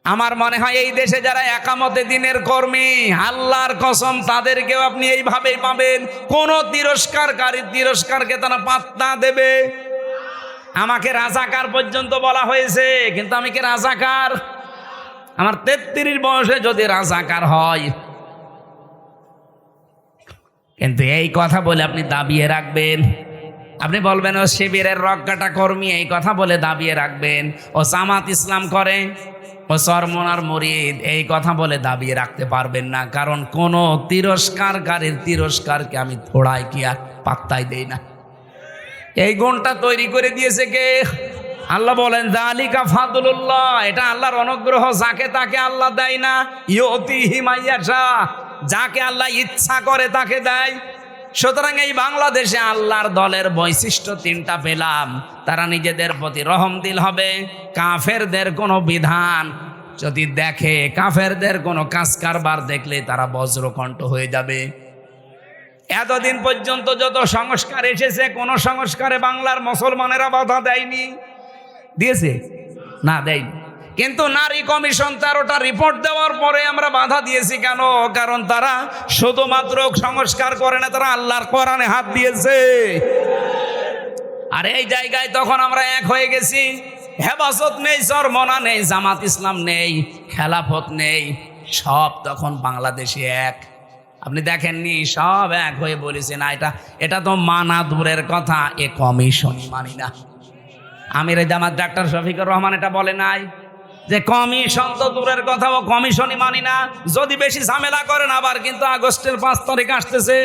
আমার মনে হয় এই দেশে যারা একামতে দিনের কর্মী, আল্লাহর কসম তাদেরকেও আপনি এইভাবেই পাবেন, কোন তিরস্কারকারীর তিরস্কারকে তারা পাত্তা দেবে। আমাকে রাজাকার পর্যন্ত বলা হয়েছে, কিন্তু আমি কি রাজাকার? আমার 33 বয়সে যদি রাজাকার হয়, কিন্তু এই কথা বলে আপনি দাবিয়ে রাখবেন, আপনি বলবেন ও শিবিরের রক্কাটা কর্মী, এই কথা বলে দাবিয়ে রাখবেন, ও জামাত ইসলাম করে, ও চরমনার মুরিদ, এই কথা বলে দাবিয়ে রাখতে পারবেন না। কারণ কোন তিরস্কারকারীর তিরস্কারকে আমি থোড়াই কি আর পাত্তাই দেই না। এই গুণটা তৈরি করে দিয়েছে কে? আল্লাহ বলেন যালিকা ফাদলুল্লাহ, এটা আল্লাহর অনুগ্রহ, যাকে তাকে আল্লাহ দেয় না। ইউতিহি মাইয়াশা, যাকে আল্লাহ ইচ্ছা করে তাকে দেয়। সুতরাং এই বাংলাদেশে আল্লাহর দলের বৈশিষ্ট্য 3টা পেলাম। তারা নিজেদের প্রতি রহমদিল হবে, কাফেরদের কোনো বিধান যদি দেখে, কাফেরদের কোনো কাজ কারবার দেখলে তারা বজ্রকণ্ঠ হয়ে যাবে। এতদিন পর্যন্ত যত সংস্কার এসেছে, কোন সংস্কারে বাংলার মুসলমানেরা বাধা দেয়নি, দিয়েছে না? দেয়নি। কিন্তু নারী কমিশন 13টা রিপোর্ট দেওয়ার পরে আমরা বাধা দিয়েছি কেন? কারণ তারা শুধুমাত্র সংস্কার করে না, তারা আল্লাহর কোরআনে হাত দিয়েছে। আর এই জায়গায় তখন আমরা এক হয়ে গেছি। হেফাজত নেই, চরমনা নেই, জামাত ইসলাম নেই, খেলাফত নেই, সব তখন বাংলাদেশে এক। আপনি দেখেননি, সব এক হয়ে বলেছেন এটা তো মানা দূরের কথা, এ কমিশনই মানি না। আমির জামাত ডাক্তার শফিকুর রহমান এটা বলে নাই যে কমিশন তো দূরের কথা, ও কমিশনই মানি না। যদি বেশি ঝামেলা করেন আবার কিন্তু আগস্টের 5 তারিখ আসতেছে।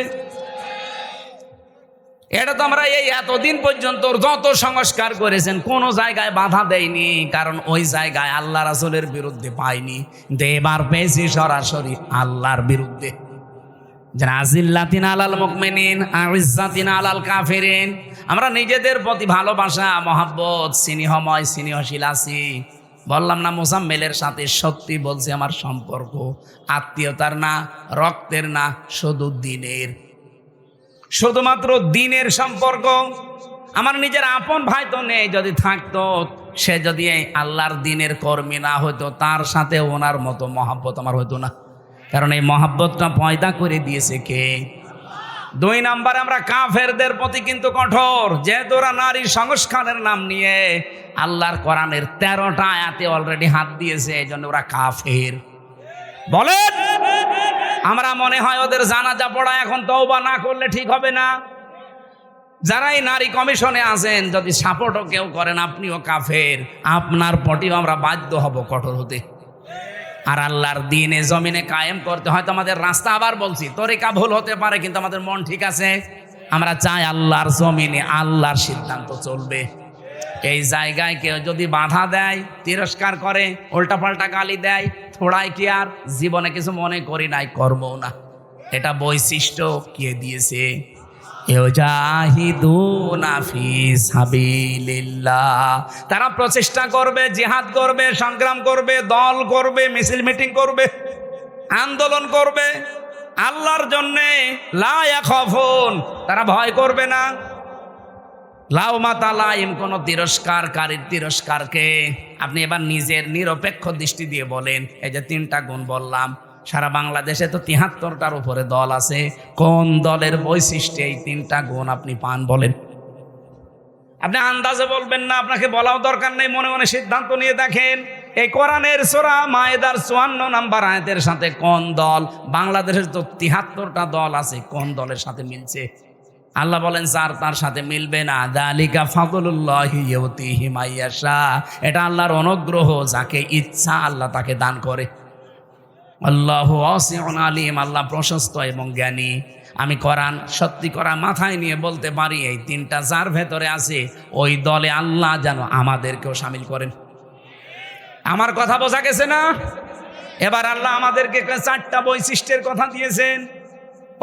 এটা তো আমরা এই এতদিন পর্যন্ত যত সংস্কার করেছেন কোন জায়গায় বাধা দেয়নি, কারণ ওই জায়গায় আল্লাহ রাসূলের বিরুদ্ধে পাইনি। কিন্তু এবার পেয়েছি সরাসরি আল্লাহর বিরুদ্ধে। আজিল্লাতিন আলাল মুমিনিন আইজ্জাতিন আলাল কাফিরিন। আমরা নিজেদের প্রতি ভালোবাসা, মহাব্বত, স্নেহময় স্নেহশীল আছি। বললাম না মোজাম্মেলের সাথে সত্যি বলছি, আমার সম্পর্ক আত্মীয়তার না, রক্তের না, শুধু দিনের, শুধুমাত্র দিনের সম্পর্ক। আমার নিজের আপন ভাই তো নেই, যদি থাকতো সে যদি আল্লাহর দিনের কর্মী না হতো, তার সাথে ওনার মতো মহাব্বত আমার হতো না। কারণ এই মহাব্বতটা পয়দা করে দিয়েছে কে? 2 নম্বরে আমরা কাফেরদের প্রতি কিন্তু কঠোর, যেহেতু ওরা নারী সংস্কারের নাম নিয়ে আল্লাহর কোরআনের 13টা আয়াতে অলরেডি হাত দিয়েছে, এই জন্য ওরা কাফের। বলেন, আমরা মনে হয় ওদের জানাজা পড়া এখন তওবা না করলে ঠিক হবে না। যারা এই নারী কমিশনে আছেন, যদি সাপোর্টও কেউ করেন, আপনিও কাফের, আপনার প্রতিও আমরা বাধ্য হব কঠোর হতে। আর আল্লাহর দ্বীনে জমিনে কায়েম করতে হয়তো আমাদের রাস্তা, আবার বলছি, তরিকা ভুল হতে পারে, কিন্তু আমাদের মন ঠিক আছে। আমরা চাই আল্লাহর জমিনে আল্লাহর সিদ্ধান্ত চলবে। এই জায়গায় কেউ যদি বাধা দেয়, তিরস্কার করে, উল্টাপাল্টা গালি দেয়, থোড়াই কি আর জীবনে কিছু মনে করি নাই, করবো না। এটা বৈশিষ্ট্য কে দিয়েছে? ইউজাহিদুনা ফি সাবিলিল্লাহ। তারা প্রচেষ্টা করবে, জিহাদ করবে, সংগ্রাম করবে, দল করবে, মিছিল মিটিং করবে, আন্দোলন করবে আল্লাহর জন্যে। লা ইয়াখাফুন, তারা ভয় করবে না। লাউমাতা লাইম, কোন তিরস্কারকারীর তিরস্কারকে আপনি এবার নিজের নিরপেক্ষ দৃষ্টি দিয়ে বলেন। এই যে 3টা গুণ বললাম, সারা বাংলাদেশে তো 73টার উপরে দল আছে। কোন দলের বৈশিষ্ট্যে এই 3টা গুণ আপনি পান বলেন? আপনি আন্দাজে বলবেন না, আপনাকে বলাও দরকার নেই, মনে মনে সিদ্ধান্ত নিয়ে দেখেন। এই কোরআনের সূরা মায়েদার 54 নম্বর আয়াতের সাথে কোন দল, বাংলাদেশের তো 73টা দল আছে, কোন দলের সাথে মিলছে? আল্লাহ বলেন যার তার সাথে মিলবে না। যালিকা ফাদলুল্লাহি ইউতিহি মাইয়াশা, এটা আল্লাহর অনুগ্রহ, যাকে ইচ্ছা আল্লাহ তাকে দান করে। আল্লাহু ওয়াসিউন আলিম, আল্লাহ প্রশস্ত এবং জ্ঞানী। আমি কোরআন সত্যি করা মাথায় নিয়ে বলতে পারি, এই 3টা যার ভেতরে আছে, ওই দলে আল্লাহ যেন আমাদেরকেও শামিল করেন। আমার কথা বোঝা গেছে না? এবার আল্লাহ আমাদেরকে 4টা বৈশিষ্ট্যের কথা দিয়েছেন।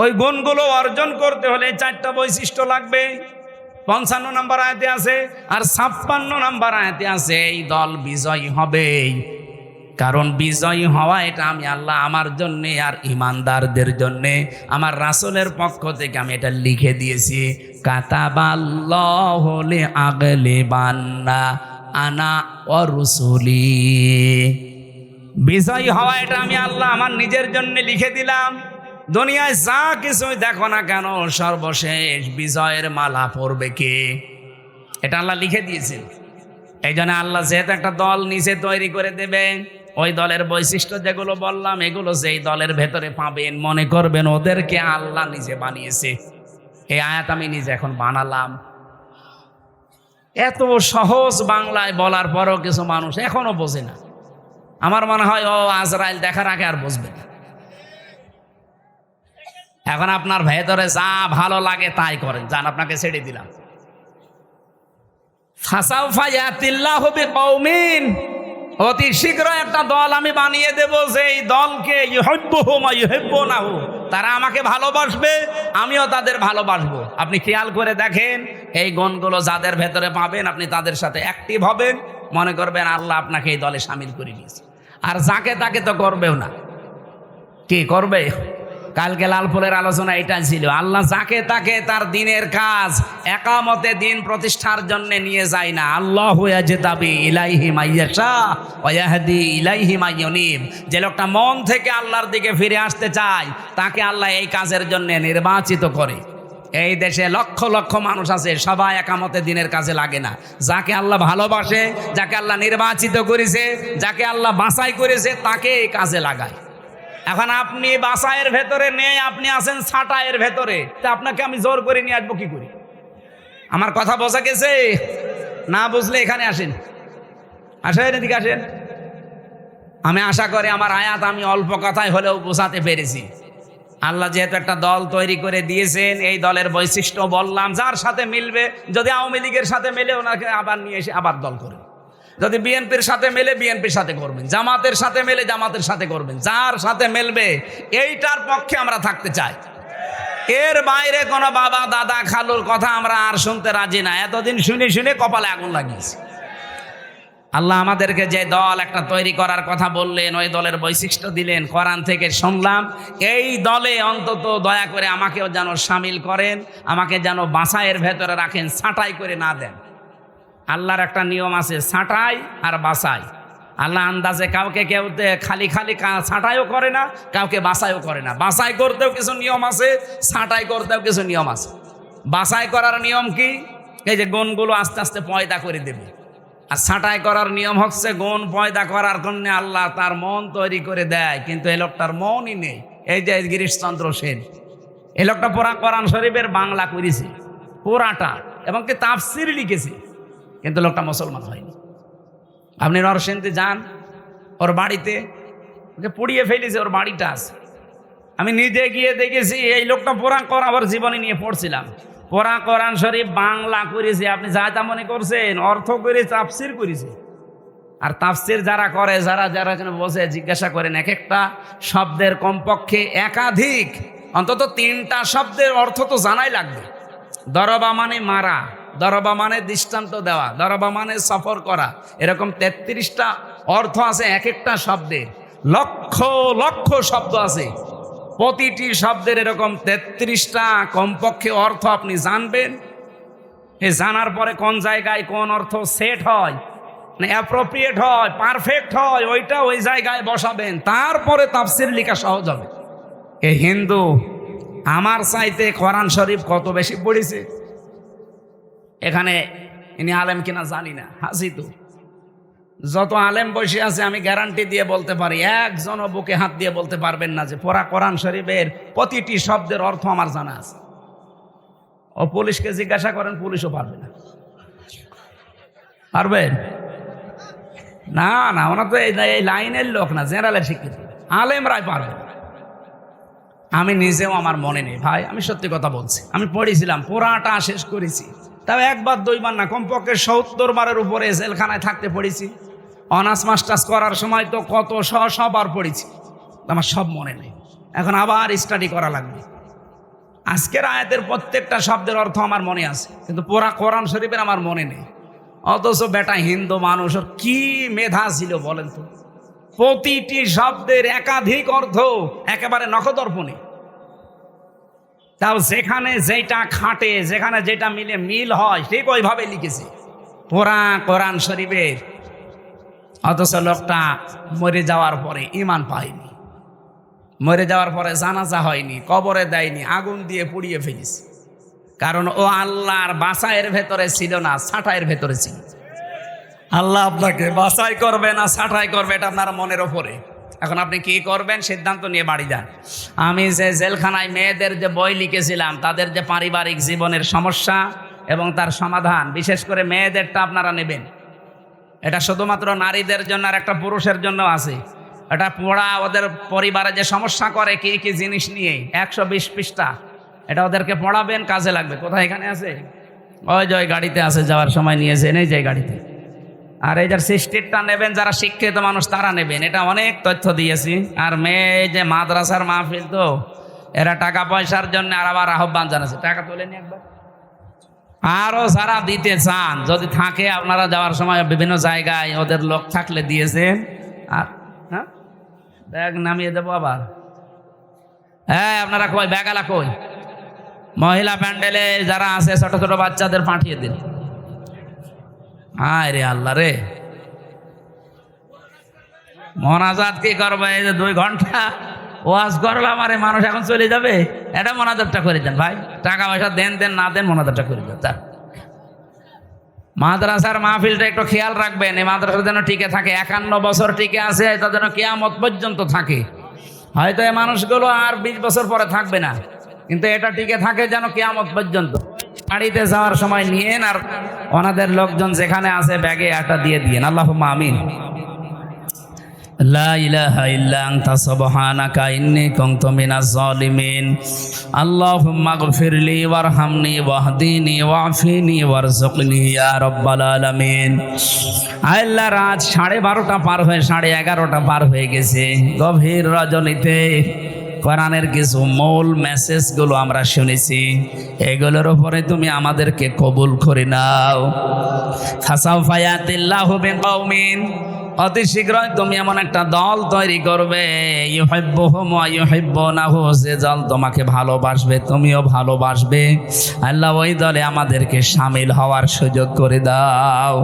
ওই গুণগুলো অর্জন করতে হলে 4টা বৈশিষ্ট্য লাগবে। 55 নম্বর আয়াতে আছে, আর 56 নম্বর আয়াতে আছে এই দল বিজয়ী হবে। কারণ বিজয়ী হওয়া এটা আমি আল্লাহ আমার জন্যে আর ইমানদারদের জন্যে আমার রাসূলের পক্ষ থেকে আমি এটা লিখে দিয়েছি। কাতাবাল্লাহু লিআগলিবান্না আনা ওয়া রুসুলি। বিজয়ী হওয়া এটা আমি আল্লাহ আমার নিজের জন্য লিখে দিলাম। দুনিয়ায় যা কিছুই দেখো না কেন, সর্বশেষ বিজয়ের মালা পরবে কে? এটা আল্লাহ লিখে দিয়েছেন। এই জন্য আল্লাহ যেহেতু একটা দল নিচে তৈরি করে দেবে, ওই দলের বৈশিষ্ট্য যেগুলো বললাম এগুলো যেই দলের ভেতরে পাবেন, মনে করবেন ওদেরকে আল্লাহ নিজে বানিয়েছে। এই আয়াত আমি নিজে এখন বানালাম। এত সহজ বাংলায় বলার পরও কিছু মানুষ এখনো বোঝে না। আমার মনে হয় ও আজরাইল দেখার আগে আর বুঝবে না। এখন আপনার ভেতরে যা ভালো লাগে তাই করেন, যান আপনাকে ছেড়ে দিলাম। ফাসাউফা ইয়াতিল্লাহু বিকওমিন, অতি শীঘ্র একটা দল আমি বানিয়ে দেব, যে এই দলকে ইউহিব্বুহুম ওয়া ইউহিব্বুনাহু, তারা আমাকে ভালোবাসবে, আমিও তাদের ভালোবাসবো। আপনি খেয়াল করে দেখেন, এই গুণগুলো যাদের ভেতরে পাবেন আপনি তাদের সাথে অ্যাক্টিভ হবেন, মনে করবেন আল্লাহ আপনাকে এই দলে শামিল করে নিয়েছে। আর যাকে তাকে তো করবেও না। কি করবে? কালকে লালপুরের আলোচনা এটা ছিল, আল্লাহ যাকে তাকে তার দিনের কাজ একামতে দিন প্রতিষ্ঠার জন্য নিয়ে যায় না। আল্লাহু ইয়াজতাবি ইলাইহি মাইয়াশা ওয়া ইয়াহদি ইলাইহি মাইয়ুনিব। যে লোকটা মন থেকে আল্লাহর দিকে ফিরে আসতে চায় তাকে আল্লাহ এই কাজের জন্য নির্বাচিত করে। এই দেশে লক্ষ লক্ষ মানুষ আছে, সবাই একামতে দিনের কাজে লাগে না। যাকে আল্লাহ ভালোবাসে, যাকে আল্লাহ নির্বাচিত করেছে, যাকে আল্লাহ বাছাই করেছে, তাকে এই কাজে লাগায়। এখন আপনি বাসায়ের ভেতরে নেই, আপনি আছেন ছাটাইয়ের ভেতরে, তা আপনাকে আমি জোর করে নিয়ে আসবো কি করে? আমার কথা বোঝা গেছে? না বুঝলে এখানে আসেন, আসেন, এদিকে আসেন। আমি আশা করি আমার আয়াত আমি অল্প কথায় হলেও বোঝাতে পেরেছি। আল্লাহ যেহেতু একটা দল তৈরি করে দিয়েছেন, এই দলের বৈশিষ্ট্য বললাম, যার সাথে মিলবে, যদি আওয়ামী লীগের সাথে মেলে ওনাকে আবার নিয়ে এসে আবার দল করবে, যদি বিএনপির সাথে মেলে বিএনপির সাথে করবেন, জামাতের সাথে মেলে জামাতের সাথে করবেন, যার সাথে মেলবে এইটার পক্ষে আমরা থাকতে চাই। এর বাইরে কোনো বাবা দাদা খালুর কথা আমরা আর শুনতে রাজি না। এতদিন শুনে শুনে কপালে আগুন লাগিয়েছি। আল্লাহ আমাদেরকে যে দল একটা তৈরি করার কথা বললেন, ওই দলের বৈশিষ্ট্য দিলেন, কোরআন থেকে শুনলাম। এই দলে অন্তত দয়া করে আমাকেও যেন শামিল করেন, আমাকে যেন বাছাইয়ের ভেতরে রাখেন, ছাঁটাই করে না দেন। আল্লাহর একটা নিয়ম আছে, ছাঁটাই আর বাছাই। আল্লাহ আন্দাজে কাউকে কেউ খালি খালি ছাঁটাইও করে না, কাউকে বাছাইও করে না। বাছাই করতেও কিছু নিয়ম আছে, ছাঁটাই করতেও কিছু নিয়ম আছে। বাছাই করার নিয়ম কি? এই যে গুণগুলো আস্তে আস্তে পয়দা করে দেবে। আর ছাঁটাই করার নিয়ম হচ্ছে গুণ পয়দা করার জন্য আল্লাহ তার মন তৈরি করে দেয়, কিন্তু এই লোকটার মনই নেই। এই যে গিরিশচন্দ্র সেন, এই লোকটা পুরা কোরআন শরীফের বাংলা করেছে পুরাটা, এবং কি তাফসির লিখেছে, কিন্তু লোকটা মুসলমান হয়নি। আপনি নরসিংদী যান, ওর বাড়িতে ওকে পুড়িয়ে ফেলেছে, ওর বাড়িটা আছে। আমি নিজে গিয়ে দেখেছি। এই লোকটা পুরা কোরআন ওর জীবনী নিয়ে পড়ছিলাম, পুরা কোরআন শরীফ বাংলা করেছে। আপনি যা তা মনে করছেন, অর্থ করে তাফসির করেছে। আর তাফসির যারা করে, যারা যারা বসে জিজ্ঞাসা করেন, এক একটা শব্দের কমপক্ষে একাধিক, অন্তত 3টা শব্দের অর্থ তো জানাই লাগবে। দরবা মানে মারা, দরবা মানে দৃষ্টান্ত দেওয়া, দরবা মানে সফর করা, এরকম 33টা অর্থ আছে এক একটা শব্দের। লক্ষ লক্ষ শব্দ আছে, প্রতিটি শব্দের এরকম 33টা কমপক্ষে অর্থ আপনি জানবেন। এ জানার পরে কোন জায়গায় কোন অর্থ সেট হয়, মানে অ্যাপ্রোপ্রিয়েট হয়, পারফেক্ট হয়, ওইটা ওই জায়গায় বসাবেন, তারপরে তাফসির লেখা সহজ হবে। এ হিন্দু আমার চাইতে কোরআন শরীফ কত বেশি পড়েছে। এখানে ইনি আলেম কিনা জানি না, হাসি তো যত আলেম বসে আছে আমি গ্যারান্টি দিয়ে বলতে পারি, একজনও বুকে হাত দিয়ে বলতে পারবেন না যে পুরা কোরআন শরীফের প্রতিটি শব্দের অর্থ আমার জানা আছে। ও পুলিশকে জিজ্ঞাসা করেন, পুলিশও পারবে না। পারবেন না? না, ওরা তো এই লাইনের লোক না, জেনারেলের শিক্ষিত, আলেমরাই পারবে না। আমি নিজেও আমার মনে নেই ভাই, আমি সত্যি কথা বলছি। আমি পড়েছিলাম, পুরাটা শেষ করেছি, তাও 1 বার 2 বার না, কমপক্ষে 70 বারের উপরে জেলখানায় থাকতে পড়েছি। অনার্স মাস্টার্স করার সময় তো কত সবার পড়েছি, আমার সব মনে নেই, এখন আবার স্টাডি করা লাগবে। আজকের আয়াতের প্রত্যেকটা শব্দের অর্থ আমার মনে আছে, কিন্তু পুরা কোরআন শরীফের আমার মনে নেই। অথচ বেটা হিন্দু মানুষ, ওর কি মেধা ছিল বলেন তো, প্রতিটি শব্দের একাধিক অর্থ একেবারে নখদর্পণে। তাও যেখানে যেটা খাটে, যেখানে যেটা মিল হয় ঠিক ওইভাবে লিখেছে পুরা কোরআন শরীফের। অথচ লোকটা মরে যাওয়ার পরে ঈমান পায়নি, মরে যাওয়ার পরে জানাজা হয়নি, কবরে দেয়নি, আগুন দিয়ে পুড়িয়ে ফেলেছে। কারণ ও আল্লাহর বাছাইয়ের ভেতরে ছিল না, ছাঁটাইয়ের ভেতরে ছিল। আল্লাহ আপনাকে বাছাই করবে না ছাঁটাই করবে এটা আপনার মনের ওপরে। এখন আপনি কি করবেন সিদ্ধান্ত নিয়ে বাড়ি যান। আমি যে জেলখানায় মেয়েদের যে বই লিখেছিলাম, তাদের যে পারিবারিক জীবনের সমস্যা এবং তার সমাধান, বিশেষ করে মেয়েদেরটা আপনারা নেবেন। এটা শুধুমাত্র নারীদের জন্য আর একটা পুরুষের জন্য আছে। এটা পড়া ওদের পরিবারে যে সমস্যা করে কি কি জিনিস নিয়ে 120 পৃষ্ঠা, এটা ওদেরকে পড়াবেন, কাজে লাগবে। কোথায় এখানে আছে? ওই যে ওই গাড়িতে আছে, যাওয়ার সময় নিয়েছে, নেই যে গাড়িতে। আর এই যে সিস্টেমটা নেবেন, যারা শিক্ষিত মানুষ তারা নেবেন, এটা অনেক তথ্য দিয়েছি। আর মেয়ে যে মাদ্রাসার মাহফিল, তো এরা টাকা পয়সার জন্য আর আবার আহ্বান জানাচ্ছে, টাকা তোলেনি একবার। আরও যারা দিতে চান যদি থাকে, আপনারা যাওয়ার সময় বিভিন্ন জায়গায় ওদের লোক থাকলে দিয়েছেন। আর হ্যাঁ, ব্যাগ নামিয়ে দেবো আবার। হ্যাঁ, আপনারা কই ব্যাগালা কই? মহিলা প্যান্ডেলে যারা আছে ছোট ছোট বাচ্চাদের পাঠিয়ে দিন। আয় রে আল্লাহ রে, মোনাজাত কি করবে? এই যে 2 ঘন্টা ওয়াজ করলাম, আরে মানুষ এখন চলে যাবে। এটা মোনাজাতটা করে দেন ভাই, টাকা পয়সা দেন না দেন, মোনাজাতটা করে দেন। মাদ্রাসার মাহফিলটা একটু খেয়াল রাখবেন, এই মাদ্রাসা যেন টিকে থাকে, 51 বছর টিকে আছে, এটা যেন কিয়ামত পর্যন্ত থাকে। হয়তো এই মানুষগুলো আর 20 বছর পরে থাকবে না, কিন্তু এটা টিকে থাকে যেন কিয়ামত পর্যন্ত। বাড়িতে যাওয়ার সময় নিয়েন, আর ওনাদের লোকজন যেখানে আছে ব্যাগে একটা দিয়ে দিয়েন। আল্লাহুম্মা আমিন। লা ইলাহা ইল্লা আনতা সুবহানাকা ইন্নী কুনতু মিনাজ জালিমিন। আল্লাহুম্মা গফিরলি ওয়ারহামনি ওয়াহদিনি ওয়াফিনি ওয়ারযুকনি ইয়া রাব্বাল আলামিন। আল্লাহ, রাত 12:30 পার হয়ে 11:30 পার হয়ে গেছে। গভীর রজনীতে কোরআনের কিছু মূল মেসেজগুলো আমরা শুনেছি, এগুলোর উপরে তুমি আমাদেরকে কবুল করে নাও। ফাসাউফা ইয়াতিল্লাহু বিকওমিন, অতি শীঘ্রই তুমি এমন একটা দল তৈরি করবে, ইউহিব্বুহুম ওয়া ইউহিব্বুনাহু, যে দল তোমাকে ভালোবাসবে তুমিও ভালোবাসবে। আল্লাহ, ওই দলে আমাদেরকে শামিল হওয়ার সুযোগ করে দাও।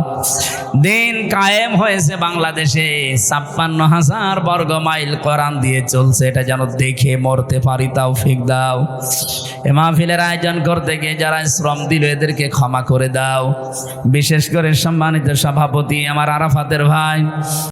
দিন কায়েম হয়েছে বাংলাদেশে, 56,000 বর্গ মাইল কোরআন দিয়ে চলছে, এটা যেন দেখে মরতে পারি, তৌফিক দাও। এ মাহফিলের আয়োজন করতে গিয়ে যারা শ্রম দিল এদেরকে ক্ষমা করে দাও। বিশেষ করে সম্মানিত সভাপতি আমার আরাফাতের ভাই,